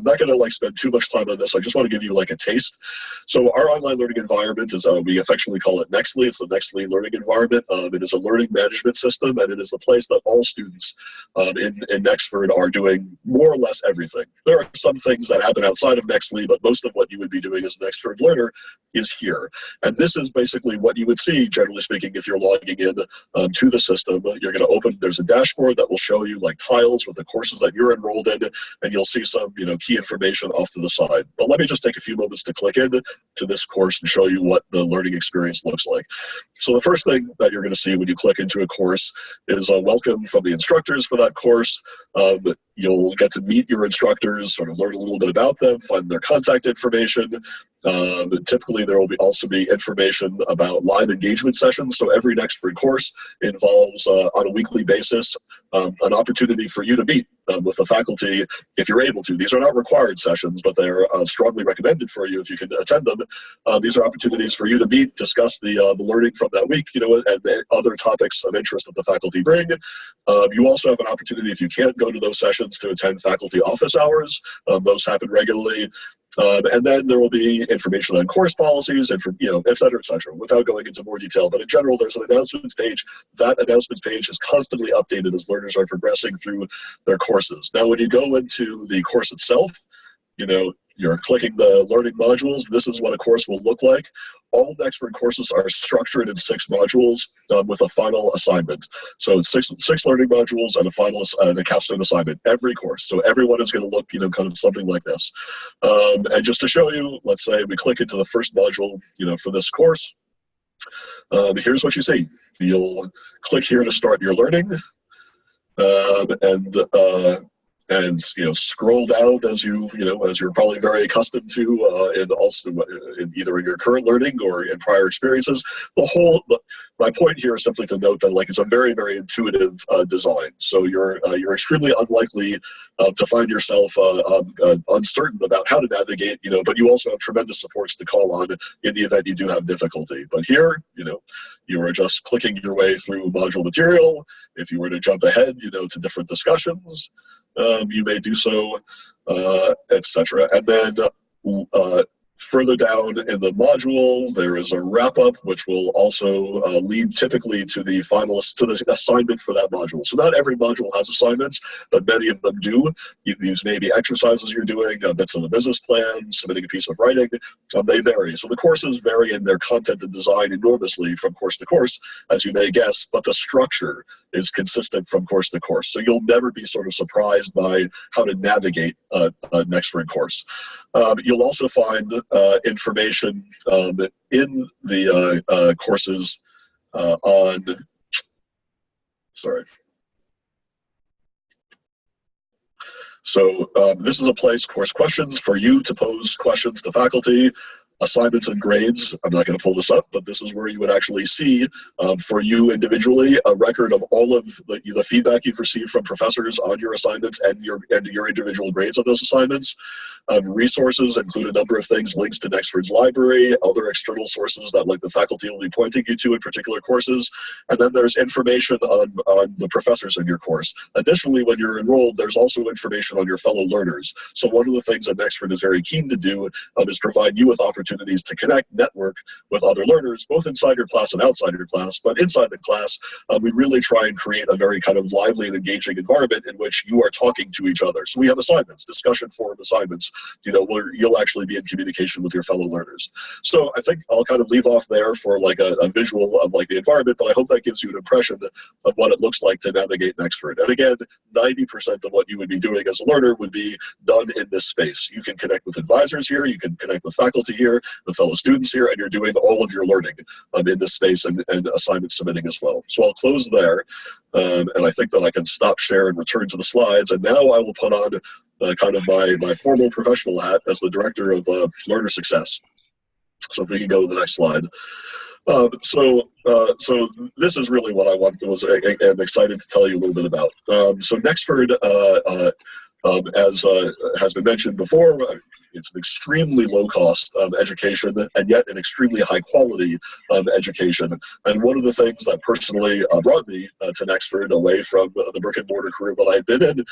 not going to like spend too much time on this. I just want to give you like a taste. So our online learning environment is, we affectionately call it Nextly. It's the Nextly learning environment. It is a learning management system, and it is the place that all students in Nexford are doing more or less everything. There are some things that happen outside of Nextly, but most of what you would be doing as an Nexford learner is here. And this is basically what you would see, generally speaking, if you're logging in to the system. You're going to open, there's a dashboard that will show you like tiles with the courses that you're enrolled in, and you'll see some, you know, key information off to the side. But let me just take a few moments to click in to this course and show you what the learning experience looks like. So the first thing that you're going to see when you click into a course is a welcome from the instructors for that course. You'll get to meet your instructors, sort of learn a little bit about them, find their contact information. Typically, there will also be information about live engagement sessions. So every Nexford course involves, on a weekly basis, an opportunity for you to meet with the faculty if you're able to. These are not required sessions, but they're strongly recommended for you if you can attend them. These are opportunities for you to meet, discuss the learning from that week, and the other topics of interest that the faculty bring. You also have an opportunity, if you can't go to those sessions, to attend faculty office hours. Those happen regularly. And then there will be information on course policies and, et cetera, without going into more detail. But in general, there's an announcements page. That announcements page is constantly updated as learners are progressing through their courses. Now, when you go into the course itself, you're clicking the learning modules. This is what a course will look like. All Nexford courses are structured in 6 modules with a final assignment. So it's six learning modules and a capstone assignment, every course. So everyone is going to look, kind of something like this. And just to show you, let's say we click into the first module, for this course. Here's what you see. You'll click here to start your learning. And scroll down as you're probably very accustomed to, and also either in your current learning or in prior experiences. My point here is simply to note that it's a very, very intuitive design. So you're extremely unlikely to find yourself uncertain about how to navigate, but you also have tremendous supports to call on in the event you do have difficulty. But here, you are just clicking your way through module material. If you were to jump ahead, to different discussions, you may do so, etc. And then further down in the module, there is a wrap-up, which will also lead typically to the assignment for that module. So not every module has assignments, but many of them do. These may be exercises you're doing, bits of a business plan, submitting a piece of writing. They vary. So the courses vary in their content and design enormously from course to course, as you may guess, but the structure is consistent from course to course. So you'll never be sort of surprised by how to navigate a Nexford course. You'll also find information in the courses So this is a place, course questions, for you to pose questions to faculty. Assignments and grades, I'm not going to pull this up, but this is where you would actually see, for you individually, a record of all of the feedback you've received from professors on your assignments and your individual grades of those assignments. Resources include a number of things, links to Nexford's library, other external sources that the faculty will be pointing you to in particular courses. And then there's information on the professors in your course. Additionally, when you're enrolled, there's also information on your fellow learners. So one of the things that Nexford is very keen to do is provide you with opportunities to connect, network with other learners, both inside your class and outside your class. But inside the class, we really try and create a very kind of lively and engaging environment in which you are talking to each other. So we have assignments, discussion forum assignments, where you'll actually be in communication with your fellow learners. So I think I'll kind of leave off there for a visual of the environment, but I hope that gives you an impression of what it looks like to navigate Nexford. And again, 90% of what you would be doing as a learner would be done in this space. You can connect with advisors here, you can connect with faculty here, with fellow students here, and you're doing all of your learning in this space and assignment submitting as well. So I'll close there, and I think that I can stop share and return to the slides. And now I will put on kind of my formal professional hat as the director of learner success. So if we can go to the next slide. So this is really what I am excited to tell you a little bit about. So Nexford, as has been mentioned before, it's an extremely low-cost education, and yet an extremely high-quality education. And one of the things that personally brought me to Nexford, away from the brick-and-mortar career that I've been in,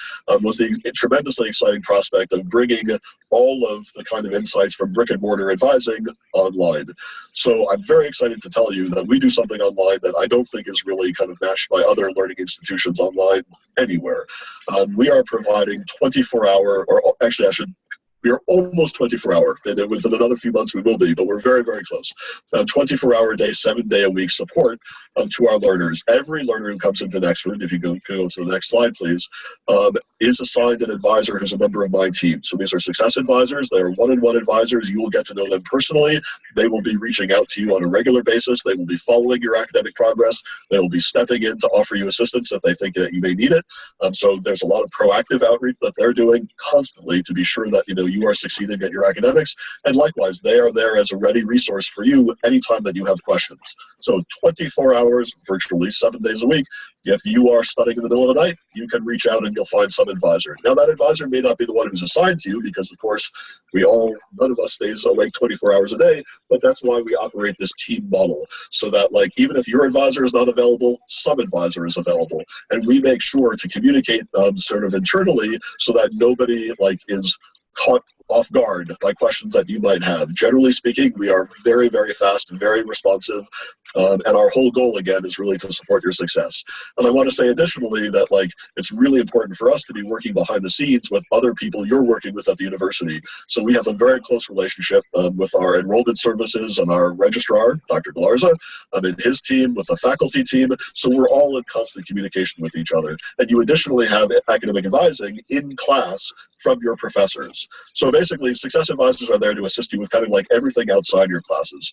was the tremendously exciting prospect of bringing all of the kind of insights from brick-and-mortar advising online. So I'm very excited to tell you that we do something online that I don't think is really kind of matched by other learning institutions online anywhere. We are providing 24-hour, or actually we are almost 24-hour, and within another few months we will be, but we're very, very close. 24-hour-a-day, 7-day-a-week support to our learners. Every learner who comes into Nexford, if you go to the next slide, please, is assigned an advisor who's a member of my team. So these are success advisors. They are one-on-one advisors. You will get to know them personally. They will be reaching out to you on a regular basis. They will be following your academic progress. They will be stepping in to offer you assistance if they think that you may need it. So there's a lot of proactive outreach that they're doing constantly to be sure that you you are succeeding at your academics. And likewise, they are there as a ready resource for you anytime that you have questions. So 24 hours, virtually 7 days a week. If you are studying in the middle of the night, you can reach out and you'll find some advisor. Now, that advisor may not be the one who's assigned to you because, of course, none of us stays awake 24 hours a day, but that's why we operate this team model, so that, like, even if your advisor is not available, some advisor is available. And we make sure to communicate sort of internally so that nobody, like, is caught off guard by questions that you might have. Generally speaking, we are very, very fast, very responsive, and our whole goal, again, is really to support your success. And I want to say additionally that, like, it's really important for us to be working behind the scenes with other people you're working with at the university. So we have a very close relationship with our enrollment services and our registrar, Dr. Galarza, and his team, with the faculty team. So we're all in constant communication with each other. And you additionally have academic advising in class from your professors. So basically, success advisors are there to assist you with kind of like everything outside your classes.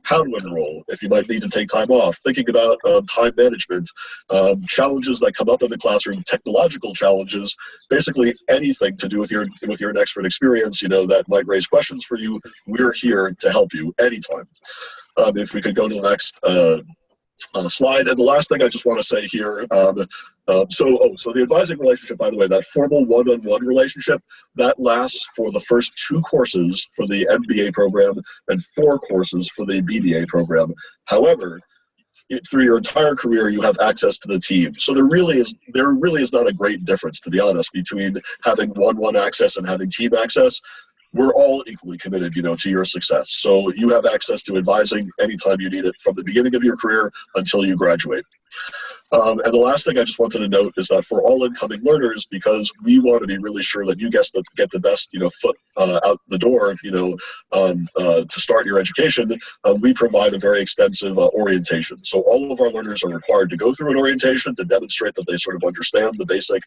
How to enroll, if you might need to take time off, thinking about time management, challenges that come up in the classroom, technological challenges, basically anything to do with your Nexford experience, that might raise questions for you. We're here to help you anytime. If we could go to the next slide. And the last thing I just want to say here, so the advising relationship, by the way, that formal one-on-one relationship, that lasts for the first 2 courses for the MBA program and 4 courses for the BBA program. However, through your entire career, you have access to the team. So there really is not a great difference, to be honest, between having one-on-one access and having team access. We're all equally committed, to your success. So you have access to advising anytime you need it from the beginning of your career until you graduate. And the last thing I just wanted to note is that for all incoming learners, because we want to be really sure that you get the best, foot out the door, to start your education, we provide a very extensive orientation. So all of our learners are required to go through an orientation to demonstrate that they sort of understand the basic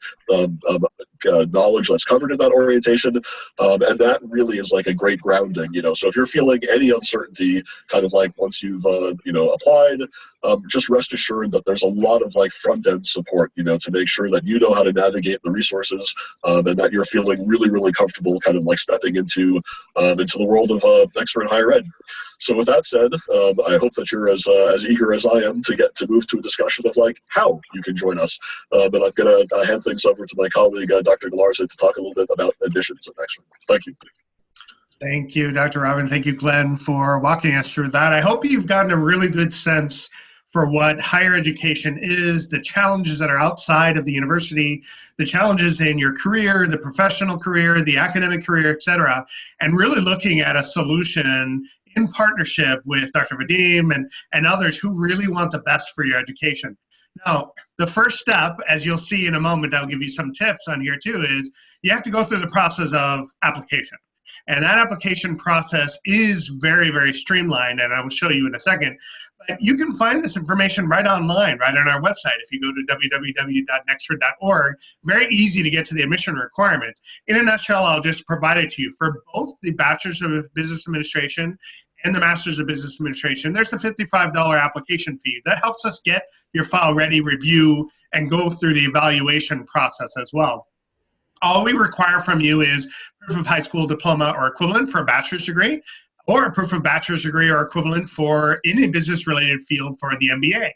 knowledge that's covered in that orientation. And that really is like a great grounding, So if you're feeling any uncertainty, kind of like once you've, applied, just rest assured that there's a lot of like front-end support, to make sure that you know how to navigate the resources, and that you're feeling really, really comfortable kind of like stepping into the world of Nexford higher ed. So with that said, I hope that you're as eager as I am to move to a discussion of like how you can join us. But I'm going to hand things over to my colleague, Dr. Galarza, to talk a little bit about admissions at Nexford. Thank you. Thank you, Dr. Robin. Thank you, Glenn, for walking us through that. I hope you've gotten a really good sense for what higher education is, the challenges that are outside of the university, the challenges in your career, the professional career, the academic career, etc., and really looking at a solution in partnership with Dr. Vadim and others who really want the best for your education. Now, the first step, as you'll see in a moment, I'll give you some tips on here too, is you have to go through the process of application. And that application process is very, very streamlined, and I will show you in a second. But you can find this information right online, right on our website. If you go to www.nexford.org, very easy to get to the admission requirements. In a nutshell, I'll just provide it to you. For both the Bachelor's of Business Administration and the Master's of Business Administration, there's the $55 application fee. That helps us get your file ready, review, and go through the evaluation process as well. All we require from you is proof of high school diploma or equivalent for a bachelor's degree, or a proof of bachelor's degree or equivalent for any business-related field for the MBA.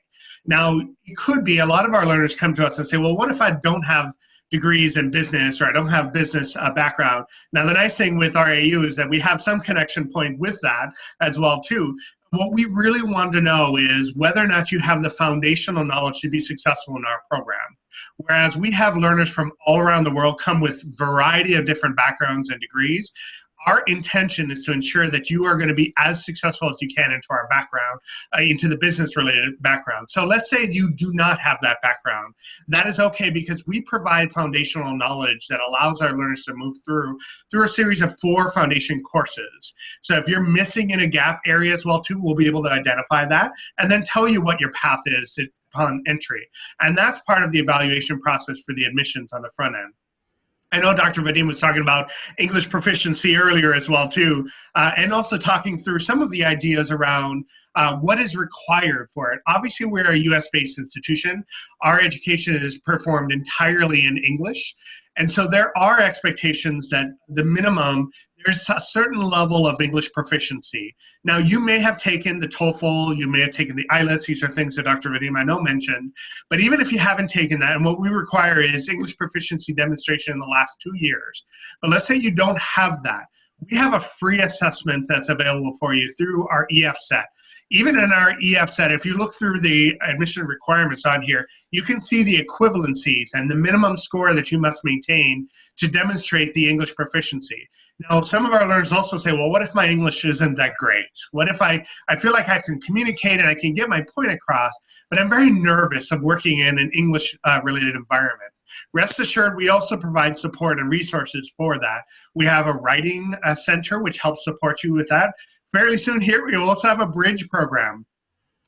Now, it could be a lot of our learners come to us and say, well, what if I don't have degrees in business, or I don't have business background? Now, the nice thing with RAU is that we have some connection point with that as well, too. What we really want to know is whether or not you have the foundational knowledge to be successful in our program. Whereas we have learners from all around the world come with a variety of different backgrounds and degrees, our intention is to ensure that you are going to be as successful as you can into our background, into the business-related background. So let's say you do not have that background. That is okay, because we provide foundational knowledge that allows our learners to move through a series of 4 foundation courses. So if you're missing in a gap area as well, too, we'll be able to identify that and then tell you what your path is upon entry. And that's part of the evaluation process for the admissions on the front end. I know Dr. Vadim was talking about English proficiency earlier as well too, and also talking through some of the ideas around what is required for it. Obviously, we're a US-based institution. Our education is performed entirely in English, and so there are expectations that the minimum, there's a certain level of English proficiency. Now, you may have taken the TOEFL, you may have taken the IELTS, these are things that Dr. Vadim I know mentioned, but even if you haven't taken that, and what we require is English proficiency demonstration in the last 2 years, but let's say you don't have that, we have a free assessment that's available for you through our EF set. Even in our EF set, if you look through the admission requirements on here, you can see the equivalencies and the minimum score that you must maintain to demonstrate the English proficiency. Now, some of our learners also say, well, what if my English isn't that great? What if I feel like I can communicate and I can get my point across, but I'm very nervous of working in an English-related environment? Rest assured, we also provide support and resources for that. We have a writing center which helps support you with that. Fairly soon here, we will also have a bridge program.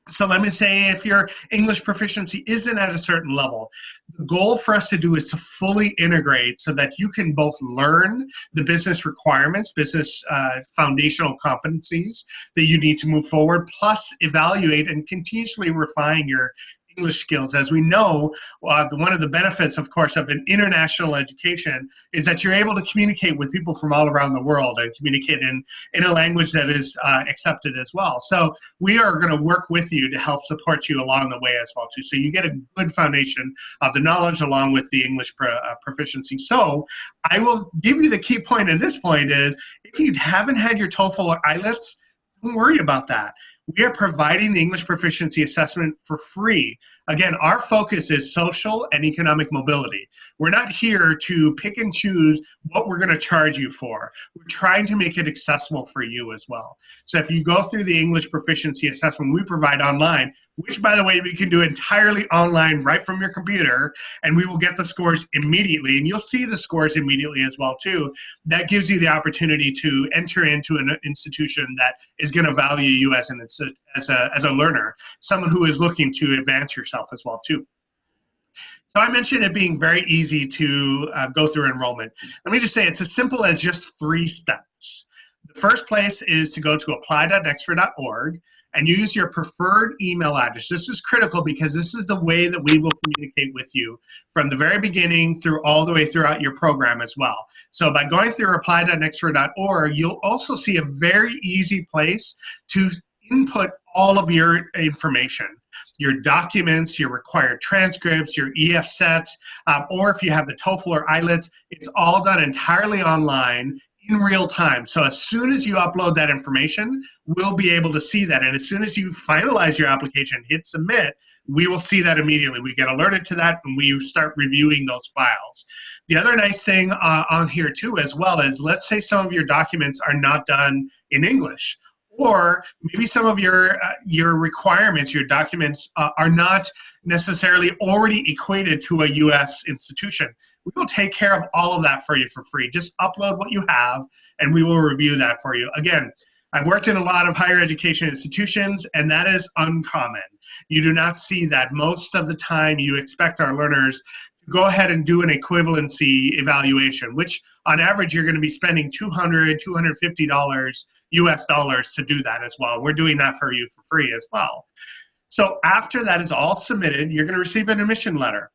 So let me say if your English proficiency isn't at a certain level, the goal for us to do is to fully integrate so that you can both learn the business requirements, business foundational competencies that you need to move forward, plus evaluate and continuously refine your English skills. As we know, one of the benefits, of course, of an international education is that you're able to communicate with people from all around the world and communicate in a language that is accepted as well. So we are going to work with you to help support you along the way as well, too. So you get a good foundation of the knowledge along with the English proficiency. So I will give you the key point at this point is if you haven't had your TOEFL or IELTS, don't worry about that. We are providing the English proficiency assessment for free. Again, our focus is social and economic mobility. We're not here to pick and choose what we're going to charge you for. We're trying to make it accessible for you as well. So if you go through the English proficiency assessment we provide online, which, by the way, we can do entirely online right from your computer, and we will get the scores immediately, and you'll see the scores immediately as well, too. That gives you the opportunity to enter into an institution that is going to value you as a learner, someone who is looking to advance yourself as well, too. So I mentioned it being very easy to go through enrollment. Let me just say it's as simple as just 3 steps. The first place is to go to apply.nexford.org and use your preferred email address. This is critical because this is the way that we will communicate with you from the very beginning through all the way throughout your program as well. So by going through apply.nexford.org, you'll also see a very easy place to input all of your information. Your documents, your required transcripts, your EF sets, or if you have the TOEFL or IELTS, it's all done entirely online in real time. So as soon as you upload that information, we'll be able to see that. And as soon as you finalize your application, hit submit, we will see that immediately. We get alerted to that and we start reviewing those files. The other nice thing on here too as well is, let's say some of your documents are not done in English, or maybe some of your requirements, your documents are not necessarily already equated to a U.S. institution. We will take care of all of that for you for free. Just upload what you have, and we will review that for you. Again, I've worked in a lot of higher education institutions, and that is uncommon. You do not see that. Most of the time, you expect our learners to go ahead and do an equivalency evaluation, which on average, you're going to be spending $200, $250 US dollars to do that as well. We're doing that for you for free as well. So after that is all submitted, you're going to receive an admission letter.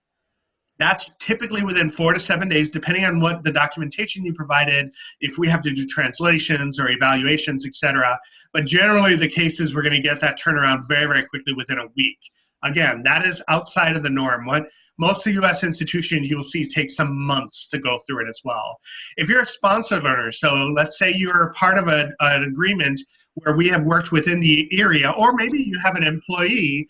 That's typically within 4 to 7 days, depending on what the documentation you provided, if we have to do translations or evaluations, etc. But generally, the case is we're going to get that turnaround very, very quickly within a week. Again, that is outside of the norm. Most of the U.S. institutions you'll see take some months to go through it as well. If you're a sponsored learner, so let's say you're part of an agreement where we have worked within the area, or maybe you have an employee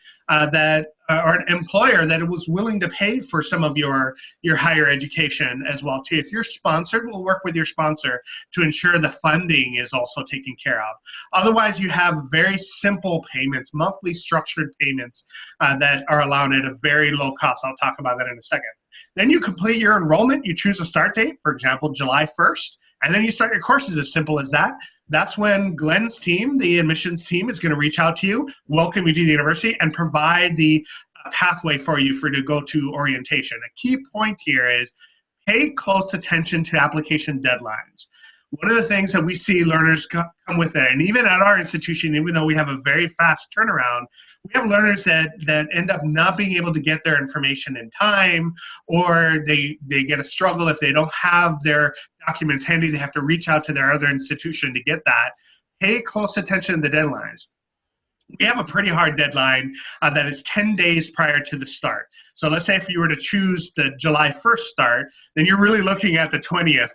or an employer that was willing to pay for some of your higher education as well too. If you're sponsored, we'll work with your sponsor to ensure the funding is also taken care of. Otherwise, you have very simple payments, monthly structured payments that are allowed at a very low cost. I'll talk about that in a second. Then you complete your enrollment, you choose a start date, for example, July 1st, and then you start your courses, as simple as that. That's when Glenn's team, the admissions team, is going to reach out to you, welcome you to the university, and provide the pathway for you to go to orientation. A key point here is pay close attention to application deadlines. One of the things that we see learners come with it, and even at our institution, even though we have a very fast turnaround, we have learners that end up not being able to get their information in time, or they get a struggle if they don't have their documents handy. They have to reach out to their other institution to get that. Pay close attention to the deadlines. We have a pretty hard deadline that is 10 days prior to the start. So let's say if you were to choose the July 1st start, then you're really looking at the 20th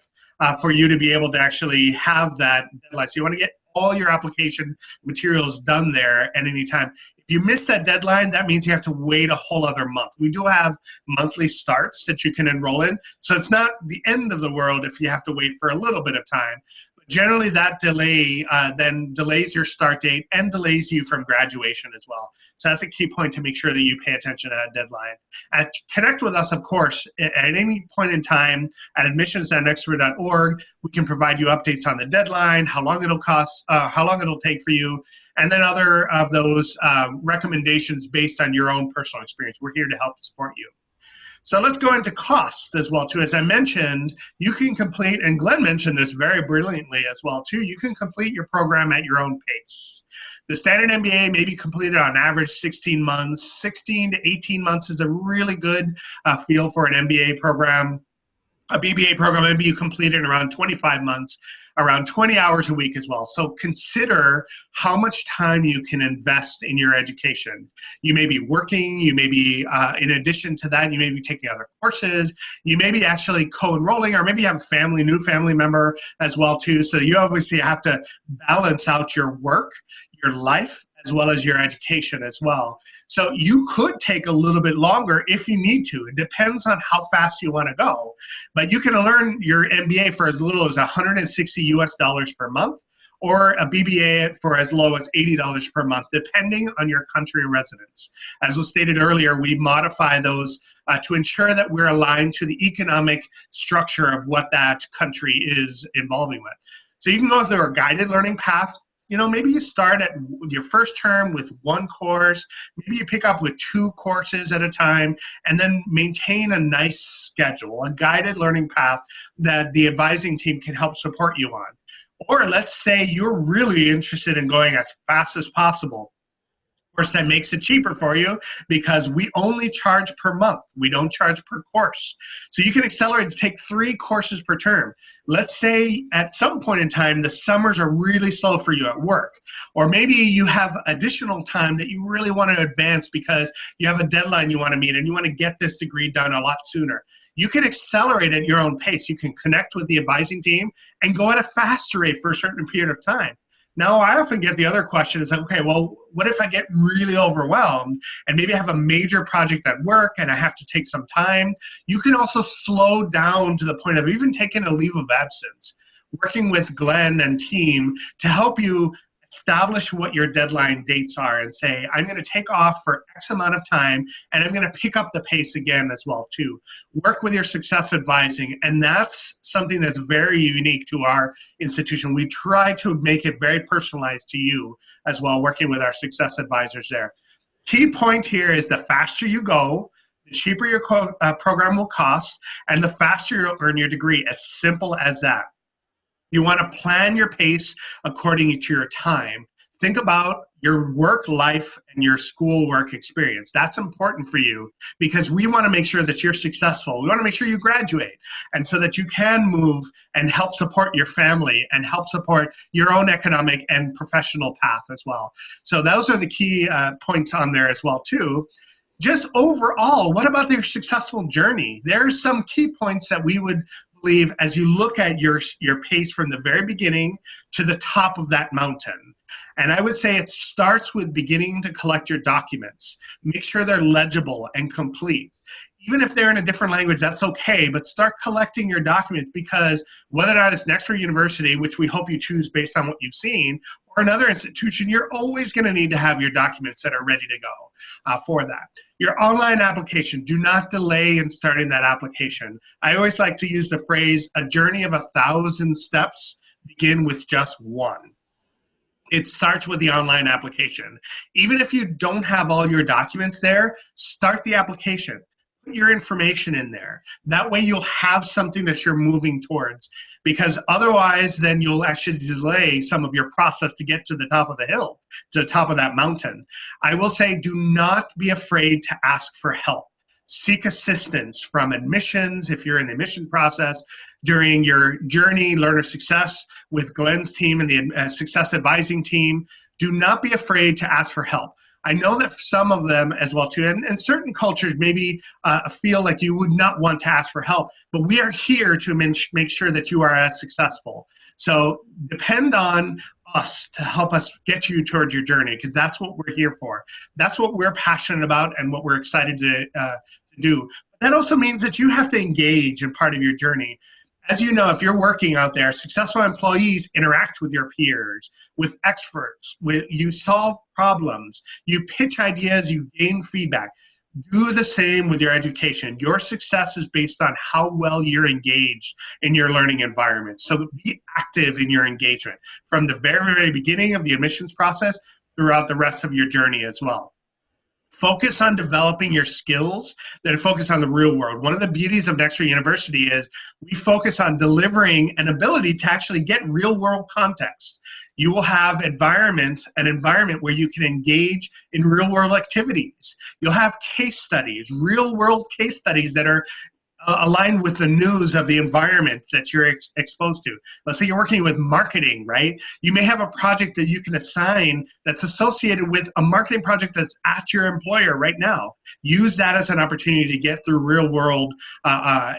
for you to be able to actually have that deadline. So you want to get all your application materials done there at any time. If you miss that deadline, that means you have to wait a whole other month. We do have monthly starts that you can enroll in, so it's not the end of the world if you have to wait for a little bit of time. Generally, that delay then delays your start date and delays you from graduation as well. So that's a key point to make sure that you pay attention to that deadline. And connect with us, of course, at any point in time at admissions.nexford.org. We can provide you updates on the deadline, how long it'll cost, how long it'll take for you, and then other of those recommendations based on your own personal experience. We're here to help support you. So let's go into costs as well, too. As I mentioned, you can complete, and Glenn mentioned this very brilliantly as well, too, you can complete your program at your own pace. The standard MBA may be completed on average 16 months. 16 to 18 months is a really good feel for an MBA program. A BBA program, maybe you complete it in around 25 months, around 20 hours a week as well. So consider how much time you can invest in your education. You may be working, you may be, in addition to that, you may be taking other courses, you may be actually co-enrolling, or maybe you have a new family member as well too. So you obviously have to balance out your work, your life, as well as your education as well. So you could take a little bit longer if you need to. It depends on how fast you want to go. But you can learn your MBA for as little as $160 per month, or a BBA for as low as $80 per month, depending on your country of residence. As was stated earlier, we modify those to ensure that we're aligned to the economic structure of what that country is involving with. So you can go through a guided learning path. You know, maybe you start at your first term with one course, maybe you pick up with 2 courses at a time, and then maintain a nice schedule, a guided learning path that the advising team can help support you on. Or let's say you're really interested in going as fast as possible. Of course, that makes it cheaper for you because we only charge per month. We don't charge per course. So you can accelerate to take 3 courses per term. Let's say at some point in time, the summers are really slow for you at work. Or maybe you have additional time that you really want to advance because you have a deadline you want to meet and you want to get this degree done a lot sooner. You can accelerate at your own pace. You can connect with the advising team and go at a faster rate for a certain period of time. Now, I often get the other question is like, okay, well, what if I get really overwhelmed and maybe I have a major project at work and I have to take some time? You can also slow down to the point of even taking a leave of absence, working with Glenn and team to help you establish what your deadline dates are and say, I'm going to take off for X amount of time and I'm going to pick up the pace again as well too. Work with your success advising, and that's something that's very unique to our institution. We try to make it very personalized to you as well, working with our success advisors there. Key point here is the faster you go, the cheaper your program will cost, and the faster you'll earn your degree, as simple as that. You want to plan your pace according to your time. Think about your work life and your school work experience. That's important for you because we want to make sure that you're successful. We want to make sure you graduate, and so that you can move and help support your family and help support your own economic and professional path as well. So those are the key points on there as well too. Just overall, what about your successful journey? There's some key points that we would believe as you look at your pace from the very beginning to the top of that mountain. And I would say it starts with beginning to collect your documents. Make sure they're legible and complete. Even if they're in a different language, that's okay, but start collecting your documents, because whether or not it's Nexford University, which we hope you choose based on what you've seen, or another institution, you're always going to need to have your documents that are ready to go for that. Your online application, do not delay in starting that application. I always like to use the phrase, a journey of 1,000 steps, begin with just one. It starts with the online application. Even if you don't have all your documents there, start the application. Put your information in there. That way you'll have something that you're moving towards, because otherwise then you'll actually delay some of your process to get to the top of the hill, to the top of that mountain. I will say, do not be afraid to ask for help. Seek assistance from admissions if you're in the admission process, during your journey, learner success with Glenn's team and the success advising team. Do not be afraid to ask for help. I know that some of them as well too, and certain cultures maybe feel like you would not want to ask for help, but we are here to make sure that you are as successful. So depend on us to help us get you towards your journey, because that's what we're here for. That's what we're passionate about and what we're excited to do. That also means that you have to engage in part of your journey. As you know, if you're working out there, successful employees interact with your peers, with experts, you solve problems, you pitch ideas, you gain feedback. Do the same with your education. Your success is based on how well you're engaged in your learning environment. So be active in your engagement from the very, very beginning of the admissions process throughout the rest of your journey as well. Focus on developing your skills that focus on the real world. One of the beauties of Nexford University is we focus on delivering an ability to actually get real world context. You will have an environment where you can engage in real world activities. You'll have case studies, real world case studies that are aligned with the news of the environment that you're exposed to. Let's say you're working with marketing, right? You may have a project that you can assign that's associated with a marketing project that's at your employer right now. Use that as an opportunity to get through real world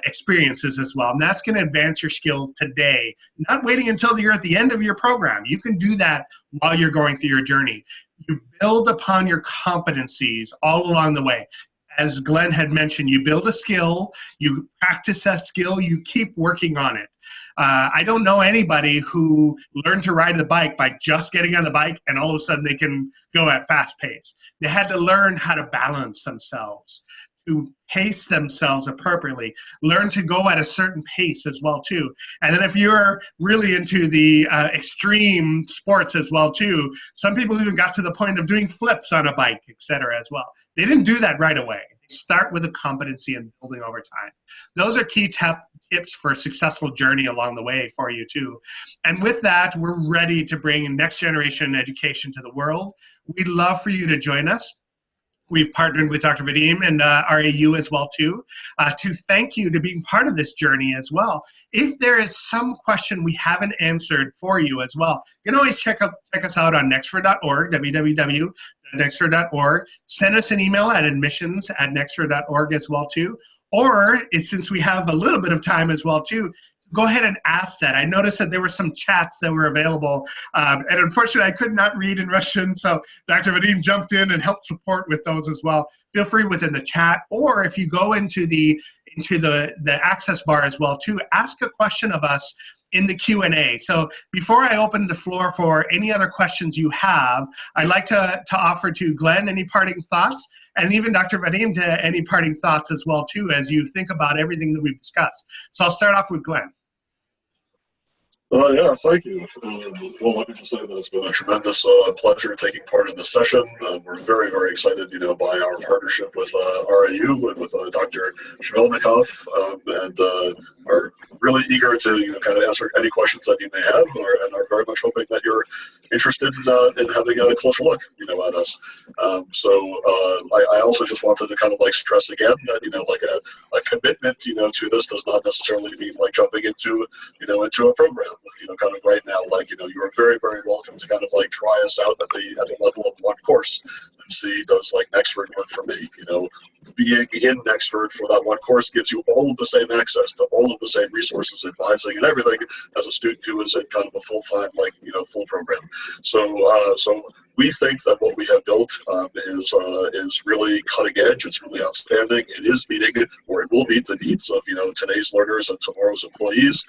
experiences as well. And that's going to advance your skills today, not waiting until you're at the end of your program. You can do that while you're going through your journey. You build upon your competencies all along the way. As Glenn had mentioned, you build a skill, you practice that skill, you keep working on it. I don't know anybody who learned to ride the bike by just getting on the bike and all of a sudden they can go at fast pace. They had to learn how to balance themselves, to pace themselves appropriately, learn to go at a certain pace as well too. And then if you're really into the extreme sports as well too, some people even got to the point of doing flips on a bike, etc. as well. They didn't do that right away. They start with a competency and building over time. Those are key tips for a successful journey along the way for you too. And with that, we're ready to bring next generation education to the world. We'd love for you to join us. We've partnered with Dr. Vadim and RAU as well too, to thank you to being part of this journey as well. If there is some question we haven't answered for you as well, you can always check us out on nexford.org, www.nexford.org. Send us an email at admissions@nexford.org as well too. Or since we have a little bit of time as well too, go ahead and ask that. I noticed that there were some chats that were available, and unfortunately I could not read in Russian, so Dr. Vadim jumped in and helped support with those as well. Feel free within the chat, or if you go into the access bar as well too, ask a question of us in the Q&A. So before I open the floor for any other questions you have, I'd like to offer to Glenn any parting thoughts, and even Dr. Vadim to any parting thoughts as well too, as you think about everything that we've discussed. So I'll start off with Glenn. Yeah, thank you. Well, let me just say that it's been a tremendous pleasure taking part in this session. We're very, very excited, by our partnership with RAU and with Dr. Shvelnikov, and are really eager to kind of answer any questions that you may have, and are very much hoping that you're interested in having a closer look, at us. I also just wanted to kind of stress again that a commitment, to this does not necessarily mean jumping into into a program. Kind of right now, you're very, very welcome to kind of try us out at the level of one course and see, does Nexford work for me? Being in Nexford for that one course gives you all of the same access to all of the same resources, advising, and everything as a student who is in kind of a full-time, full program. So we think that what we have built is really cutting edge. It's really outstanding. It is meeting, or it will meet, the needs of today's learners and tomorrow's employees.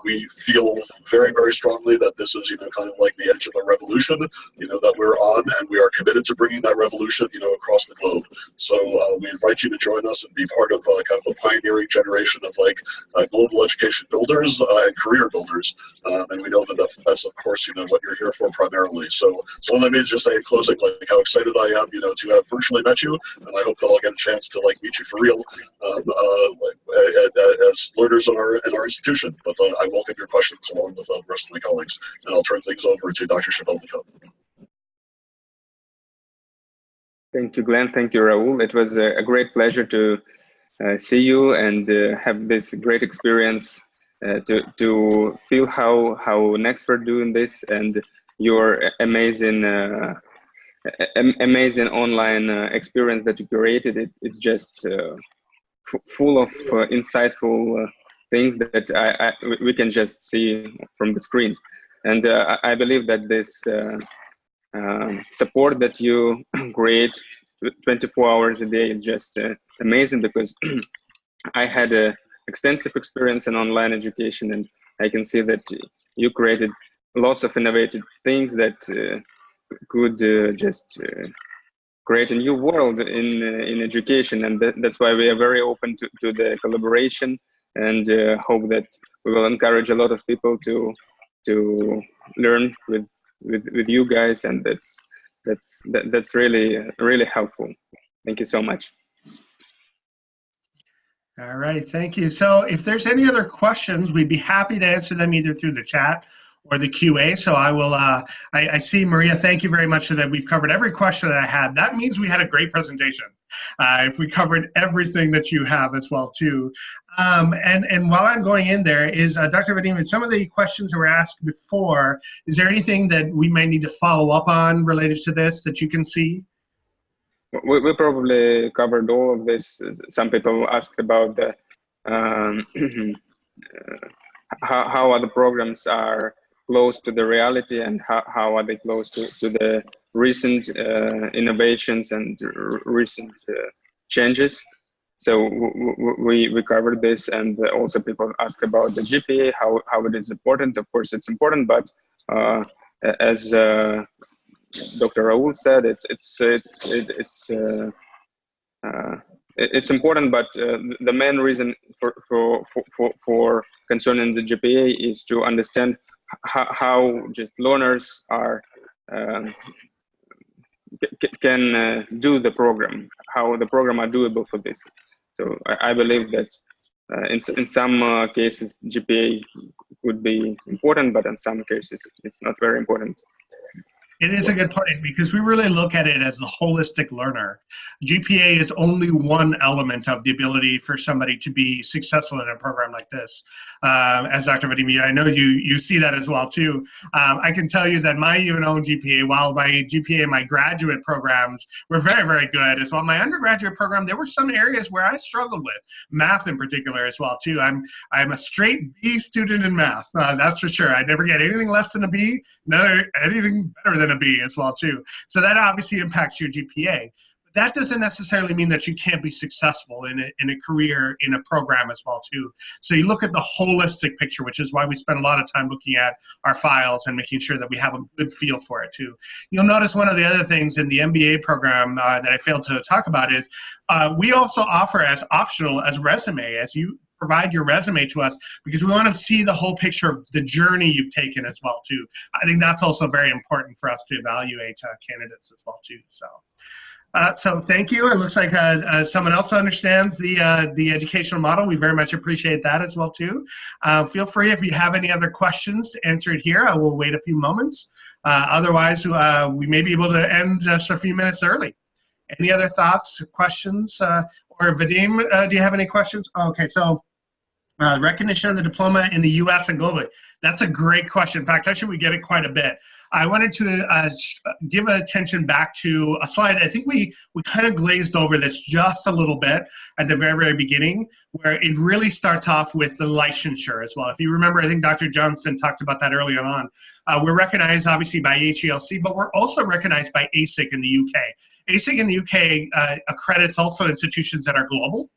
We feel very, very strongly that this is kind of the edge of a revolution that we're on, and we are committed to bringing that revolution across the globe. So we invite you to join us and be part of kind of a pioneering generation of global education builders and career builders. And we know that that's of course what you're here for primarily. So Well, let me just say in closing, like how excited I am, to have virtually met you, and I hope that I'll get a chance to meet you for real as learners in our institution. But I welcome your questions along with the rest of my colleagues, and I'll turn things over to Dr. Shebelnikov. Thank you, Glenn. Thank you, Raul. It was a great pleasure to see you and have this great experience to feel how Nexford doing this, and your amazing online experience that you created. It's just full of insightful things that we can just see from the screen. And I believe that this support that you create 24 hours a day is just amazing, because I had extensive experience in online education, and I can see that you created lots of innovative things that could just create a new world in education, and that's why we are very open to the collaboration, and hope that we will encourage a lot of people to learn with you guys, and that's really helpful. Thank you so much. All right, thank you. So if there's any other questions, we'd be happy to answer them either through the chat or the QA. So I will, I see Maria, thank you very much so that we've covered every question that I had. That means we had a great presentation. If we covered everything that you have as well too. And while I'm going in there is, Dr. Vadim, some of the questions that were asked before, is there anything that we might need to follow up on related to this that you can see? We probably covered all of this. Some people asked about the how other programs are close to the reality, and how are they close to the recent innovations and recent changes. So we covered this, and also people ask about the GPA, how it is important. Of course, it's important, but as Dr. Raul said, it's important, but the main reason for concerning the GPA is to understand how just learners are can do the program, how the program are doable for this. So I believe that in some cases GPA would be important, but in some cases it's not very important. It is a good point, because we really look at it as the holistic learner. GPA is only one element of the ability for somebody to be successful in a program like this. As Dr. Vadim, I know you see that as well too. I can tell you that my even own GPA, while my GPA in my graduate programs were very, very good as well, my undergraduate program, there were some areas where I struggled with, math in particular as well too. I'm a straight B student in math, that's for sure. I never get anything less than a B, never anything better than a B as well too. So that obviously impacts your GPA. But that doesn't necessarily mean that you can't be successful in a career, in a program as well too. So you look at the holistic picture, which is why we spend a lot of time looking at our files and making sure that we have a good feel for it too. You'll notice one of the other things in the MBA program that I failed to talk about is we also offer as optional as resume, as you provide your resume to us, because we want to see the whole picture of the journey you've taken as well too. I think that's also very important for us to evaluate candidates as well too. So thank you. It looks like someone else understands the educational model. We very much appreciate that as well too. Feel free, if you have any other questions, to enter it here. I will wait a few moments. Otherwise, we may be able to end just a few minutes early. Any other thoughts, questions? Or Vadim, do you have any questions? Okay, so recognition of the diploma in the US and globally. That's a great question. In fact, actually, we get it quite a bit. I wanted to give attention back to a slide. I think we kind of glazed over this just a little bit at the very, very beginning, where it really starts off with the licensure as well. If you remember, I think Dr. Johnston talked about that earlier on. We're recognized, obviously, by HELC, but we're also recognized by ASIC in the UK. ASIC in the UK accredits also institutions that are global,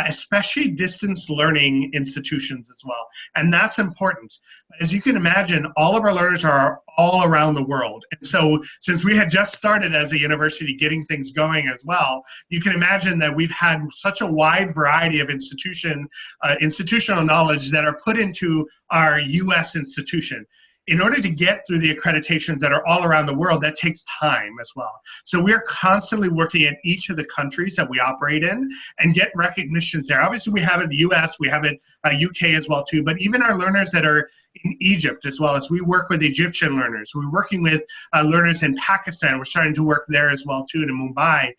especially distance learning institutions as well. And that's important. As you can imagine, all of our learners are all around the world. And so since we had just started as a university getting things going as well, you can imagine that we've had such a wide variety of institutional knowledge that are put into our US institution. in order to get through the accreditations that are all around the world, that takes time as well. So we're constantly working in each of the countries that we operate in and get recognitions there. Obviously, we have it in the US, we have it UK as well too, but even our learners that are in Egypt as well, as we work with Egyptian learners. We're working with learners in Pakistan. We're starting to work there as well too, in Mumbai.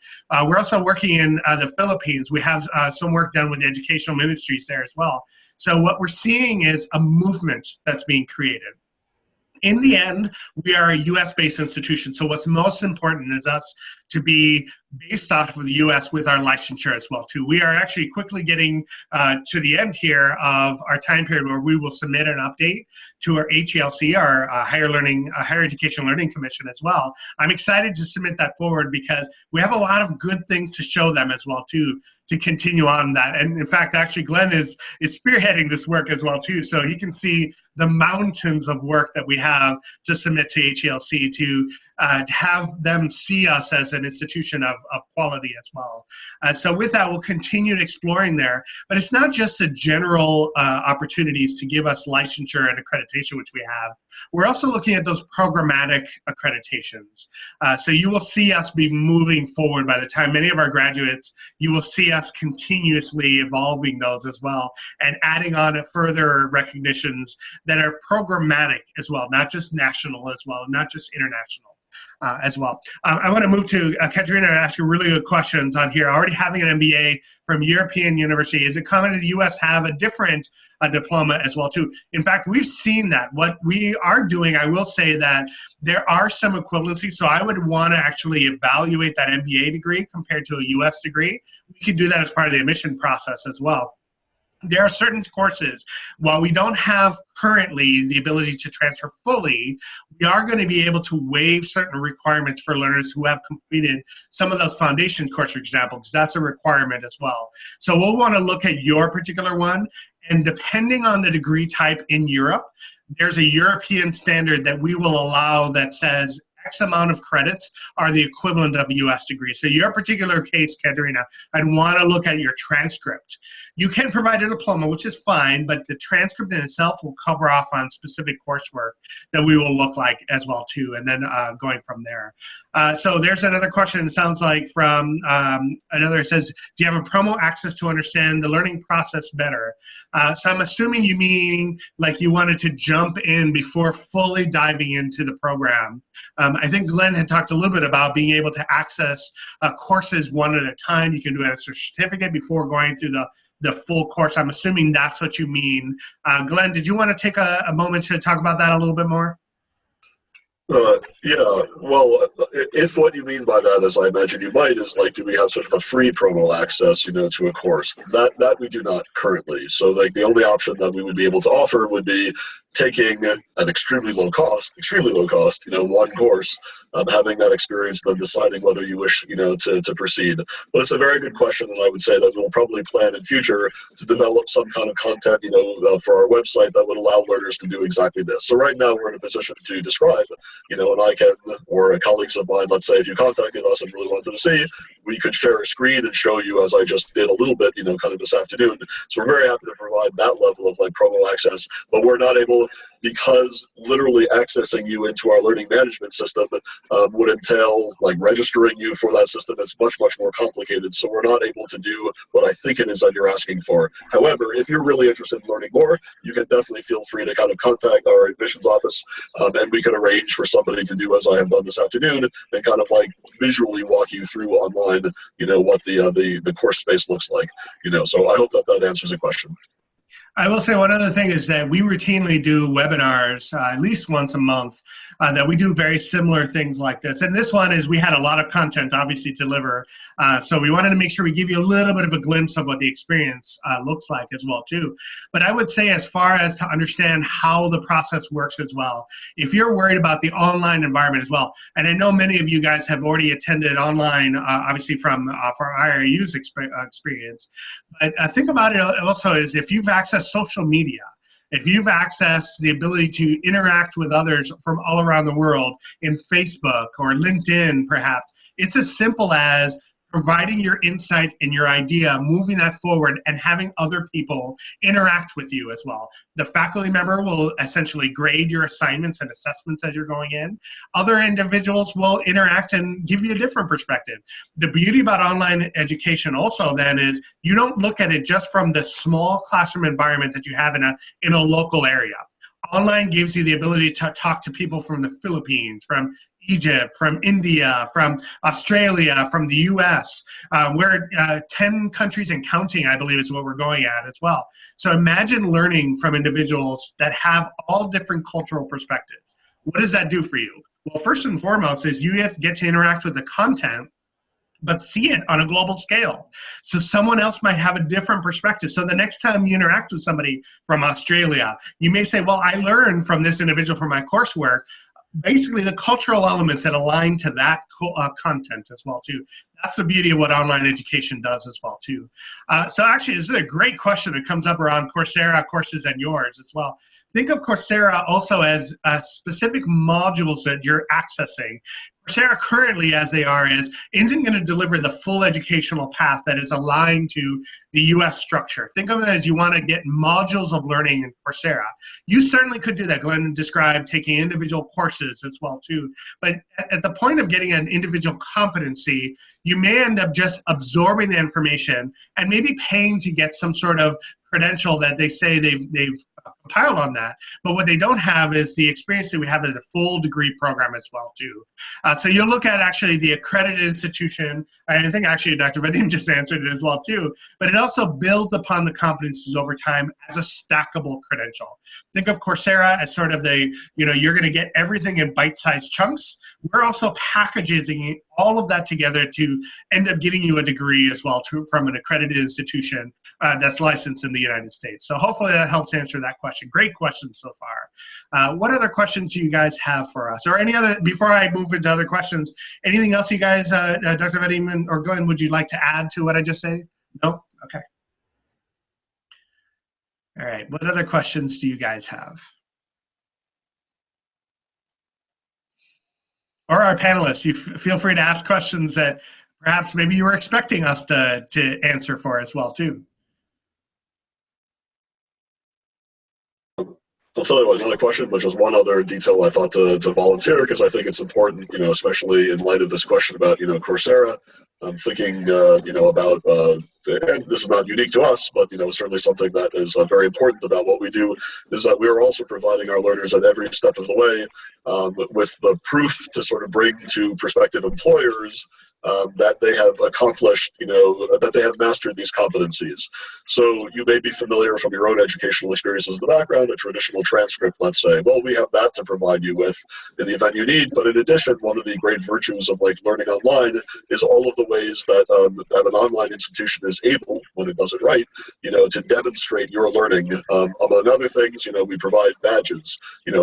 We're also working in the Philippines. We have some work done with the educational ministries there as well. So what we're seeing is a movement that's being created. In the end, we are a US-based institution, so what's most important is us to be based off of the US with our licensure as well too. We are actually quickly getting to the end here of our time period where we will submit an update to our HELC, our Higher Education Learning Commission as well. I'm excited to submit that forward because we have a lot of good things to show them as well too, to continue on that. And in fact, actually Glenn is spearheading this work as well too, so he can see the mountains of work that we have to submit to HELC to have them see us as an institution of quality as well. So with that, we'll continue exploring there. But it's not just the general opportunities to give us licensure and accreditation, which we have. We're also looking at those programmatic accreditations. So you will see us be moving forward by the time many of our graduates, you will see us continuously evolving those as well and adding on further recognitions that are programmatic as well, not just national as well, not just international. As well. I want to move to Katerina and ask you really good questions on here. Already having an MBA from European University, is it common in the US have a different diploma as well too? In fact, we've seen that. What we are doing, I will say that there are some equivalencies, so I would want to actually evaluate that MBA degree compared to a US degree. We could do that as part of the admission process as well. There are certain courses, while we don't have currently the ability to transfer fully, we are going to be able to waive certain requirements for learners who have completed some of those foundation courses, for example, because that's a requirement as well. So we'll want to look at your particular one, and depending on the degree type in Europe, there's a European standard that we will allow that says X amount of credits are the equivalent of a US degree. So your particular case, Katerina, I'd want to look at your transcript. You can provide a diploma, which is fine, but the transcript in itself will cover off on specific coursework that we will look like as well too, and then going from there. So there's another question, it sounds like from another, it says, do you have a promo access to understand the learning process better? So I'm assuming you mean like you wanted to jump in before fully diving into the program. I think Glenn had talked a little bit about being able to access courses one at a time. You can do it as a certificate before going through the full course. I'm assuming that's what you mean. Glenn, did you want to take a moment to talk about that a little bit more? Yeah, well, if what you mean by that, as I imagine you might, is like, do we have sort of a free promo access, you know, to a course? That we do not currently. So like the only option that we would be able to offer would be taking an extremely low cost, you know, one course, having that experience, then deciding whether you wish, you know, to proceed. But it's a very good question, and I would say that we'll probably plan in future to develop some kind of content, you know, for our website that would allow learners to do exactly this. So right now we're in a position to describe, you know, and I can, or colleagues of mine, let's say if you contacted us and really wanted to see, we could share a screen and show you, as I just did a little bit, you know, kind of this afternoon. So we're very happy to provide that level of like promo access, but we're not able, because literally accessing you into our learning management system would entail like registering you for that system. It's much, much more complicated. So we're not able to do what I think it is that you're asking for. However, if you're really interested in learning more, you can definitely feel free to kind of contact our admissions office, and we can arrange for somebody to do as I have done this afternoon and kind of like visually walk you through online, you know, what the course space looks like, you know. So I hope that that answers the question. I will say one other thing is that we routinely do webinars at least once a month that we do very similar things like this. And this one is we had a lot of content obviously to deliver. So we wanted to make sure we give you a little bit of a glimpse of what the experience looks like as well too. But I would say as far as to understand how the process works as well, if you're worried about the online environment as well, and I know many of you guys have already attended online, obviously from for IRU's experience, but think about it also is if you've accessed social media, if you've accessed the ability to interact with others from all around the world in Facebook or LinkedIn perhaps, it's as simple as providing your insight and your idea, moving that forward, and having other people interact with you as well. The faculty member will essentially grade your assignments and assessments as you're going in. Other individuals will interact and give you a different perspective. The beauty about online education also then is you don't look at it just from the small classroom environment that you have in a local area. Online gives you the ability to talk to people from the Philippines, from Egypt, from India, from Australia, from the US. We're 10 countries and counting, I believe is what we're going at as well. So imagine learning from individuals that have all different cultural perspectives. What does that do for you? Well, first and foremost is you get to interact with the content, but see it on a global scale. So someone else might have a different perspective. So the next time you interact with somebody from Australia, you may say, well, I learned from this individual from my coursework, basically the cultural elements that align to that content as well too. That's the beauty of what online education does as well too. So actually, this is a great question that comes up around Coursera courses and yours as well. Think of Coursera also as specific modules that you're accessing. Coursera currently, as they are, isn't going to deliver the full educational path that is aligned to the US structure. Think of it as you want to get modules of learning in Coursera. You certainly could do that. Glenn described taking individual courses as well too. But at the point of getting an individual competency, you may end up just absorbing the information and maybe paying to get some sort of credential that they say they've compiled on that, but what they don't have is the experience that we have at a full degree program as well too. So you'll look at actually the accredited institution, and I think actually Dr. Vadim just answered it as well too, but it also builds upon the competencies over time as a stackable credential. Think of Coursera as sort of the, you're going to get everything in bite-sized chunks. We're also packaging all of that together to end up getting you a degree as well from an accredited institution that's licensed in the United States. So hopefully that helps answer that question. Great question so far. What other questions do you guys have for us? Or any other, before I move into other questions, anything else you guys, Dr. Vadim or Glenn, would you like to add to what I just said? No? Okay. All right, what other questions do you guys have? Or our panelists, you feel free to ask questions that perhaps maybe you were expecting us to answer for as well too. I'll tell you what, not a question, but just one other detail I thought to volunteer, because I think it's important, especially in light of this question about, Coursera. I'm thinking, about, and this is not unique to us, but, certainly something that is very important about what we do is that we are also providing our learners at every step of the way with the proof to sort of bring to prospective employers that they have accomplished, that they have mastered these competencies. So you may be familiar from your own educational experiences in the background, a traditional transcript, let's say. Well, we have that to provide you with in the event you need. But in addition, one of the great virtues of learning online is all of the ways that an online institution is able, when it does it right, to demonstrate your learning. Among other things, we provide badges,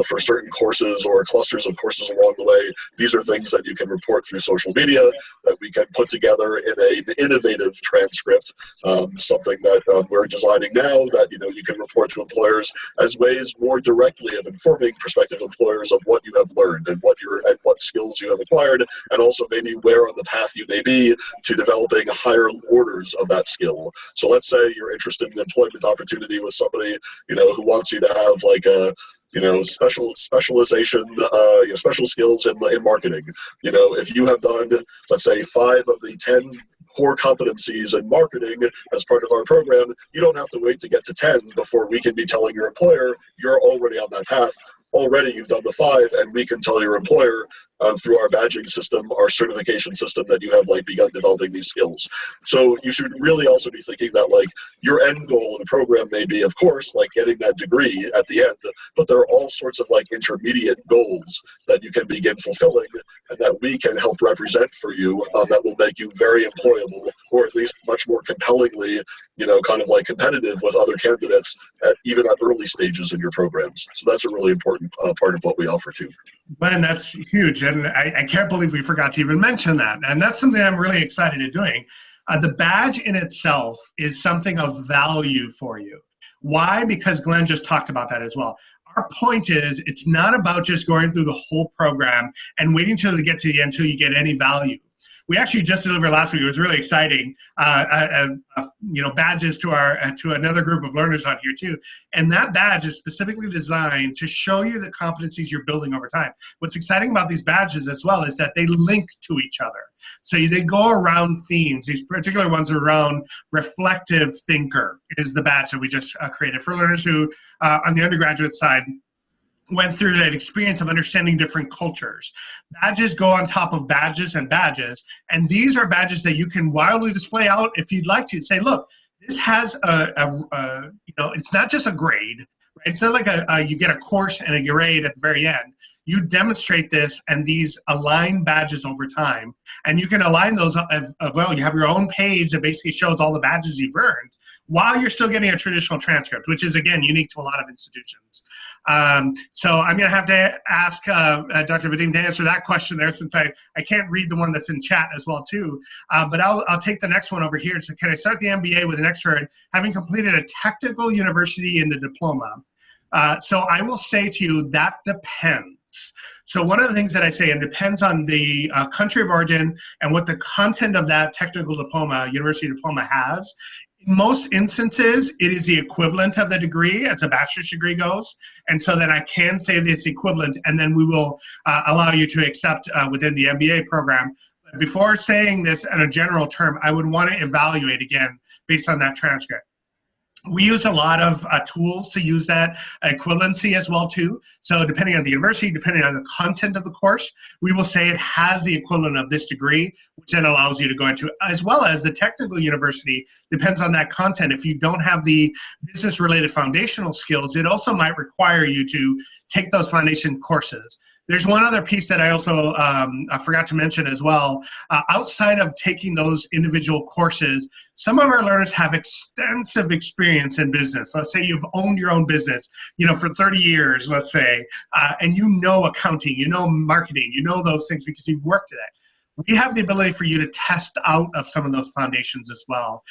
for certain courses or clusters of courses along the way. These are things that you can report through social media, that we can put together in an innovative transcript, something that we're designing now that you can report to employers as ways more directly of informing prospective employers of what you have learned and what skills you have acquired, and also maybe where on the path you may be to developing higher orders of that skill. So let's say you're interested in an employment opportunity with somebody who wants you to have specialization, special skills in marketing. If you have done, let's say, 5 of the 10 core competencies in marketing as part of our program, you don't have to wait to get to 10 before we can be telling your employer you're already on that path. Already you've done the 5, and we can tell your employer through our badging system, our certification system, that you have begun developing these skills. So you should really also be thinking that your end goal in the program may be, of course, getting that degree at the end, but there are all sorts of intermediate goals that you can begin fulfilling and that we can help represent for you that will make you very employable, or at least much more compellingly, competitive with other candidates even at early stages in your programs. So that's a really important part of what we offer too. Man, that's huge, and I can't believe we forgot to even mention that, and that's something I'm really excited at doing. The badge in itself is something of value for you. Why? Because Glenn just talked about that as well. Our point is, it's not about just going through the whole program and waiting till you get to the end until you get any value. We actually just delivered last week. It was really exciting. Badges to another group of learners on here too. And that badge is specifically designed to show you the competencies you're building over time. What's exciting about these badges as well is that they link to each other. So they go around themes. These particular ones are around reflective thinker is the badge that we just created for learners who, on the undergraduate side, went through that experience of understanding different cultures. Badges go on top of badges and badges, and these are badges that you can wildly display out if you'd like to. Say, look, this has it's not just a grade, right? It's not like you get a course and a grade at the very end. You demonstrate this, and these align badges over time, and you can align those as well. You have your own page that basically shows all the badges you've earned, while you're still getting a traditional transcript, which is, again, unique to a lot of institutions. So I'm going to have to ask Dr. Vadim to answer that question there, since I can't read the one that's in chat as well, too. But I'll take the next one over here. So can I start the MBA with an extrovert having completed a technical university in the diploma? So I will say to you, that depends. So one of the things that I say, it depends on the country of origin and what the content of that technical diploma, university diploma has. In most instances, it is the equivalent of the degree as a bachelor's degree goes. And so then I can say that it's equivalent, and then we will allow you to accept within the MBA program. But before saying this in a general term, I would want to evaluate again based on that transcript. We use a lot of tools to use that equivalency as well too. So depending on the university, depending on the content of the course, we will say it has the equivalent of this degree, which then allows you to go into, as well as the technical university, depends on that content. If you don't have the business-related foundational skills, it also might require you to take those foundation courses. There's one other piece that I also I forgot to mention as well. Outside of taking those individual courses, some of our learners have extensive experience in business. Let's say you've owned your own business, for 30 years, let's say, and you know accounting, you know marketing, you know those things because you've worked at it. We have the ability for you to test out of some of those foundations as well.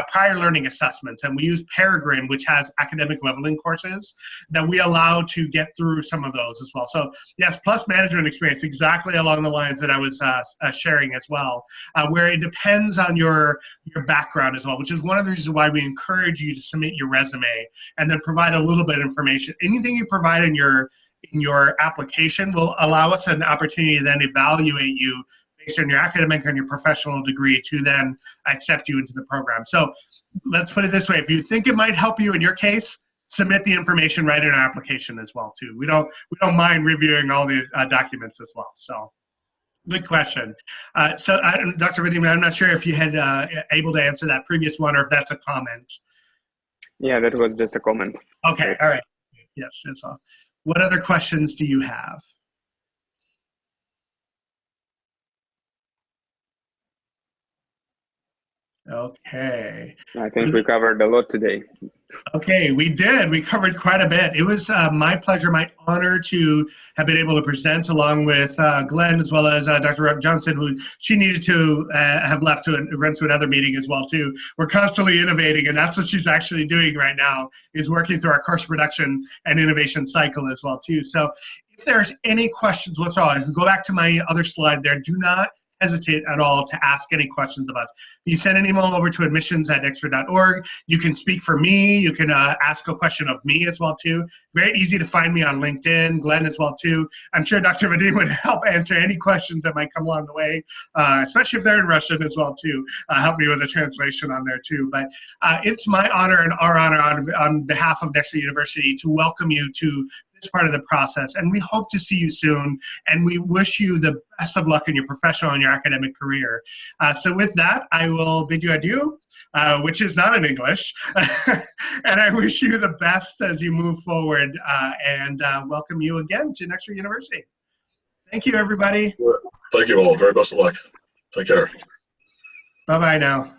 Prior learning assessments, and we use Peregrine, which has academic leveling courses that we allow to get through some of those as well. So yes, plus management experience, exactly along the lines that I was sharing as well, where it depends on your background as well, which is one of the reasons why we encourage you to submit your resume and then provide a little bit of information. Anything you provide in your application will allow us an opportunity to then evaluate you based on your academic and your professional degree to then accept you into the program. So let's put it this way. If you think it might help you in your case, submit the information right in our application as well too. We don't mind reviewing all the documents as well. So good question. So Dr. Vadim, I'm not sure if you had able to answer that previous one or if that's a comment. Yeah, that was just a comment. Okay, all right. Yes, that's all. What other questions do you have? Okay. I think we covered a lot today. Okay, we did. We covered quite a bit. It was my pleasure, my honor to have been able to present along with Glenn as well as Dr. Rob Johnson, who she needed to have left to run to another meeting as well too. We're constantly innovating, and that's what she's actually doing right now, is working through our course production and innovation cycle as well too. So if there's any questions whatsoever, if you go back to my other slide there, do not hesitate at all to ask any questions of us. You send an email over to admissions@nexford.org. You can speak for me. You can ask a question of me as well too. Very easy to find me on LinkedIn, Glenn as well too. I'm sure Dr. Vadim would help answer any questions that might come along the way, especially if they're in Russian as well too. Help me with a translation on there too. But it's my honor and our honor on behalf of Nexford University to welcome you to this part of the process, and we hope to see you soon, and we wish you the best of luck in your professional and your academic career. So with that, I will bid you adieu, which is not in English, and I wish you the best as you move forward, and welcome you again to Nexford University. Thank you, everybody. Thank you all. Very best of luck. Take care. Bye-bye now.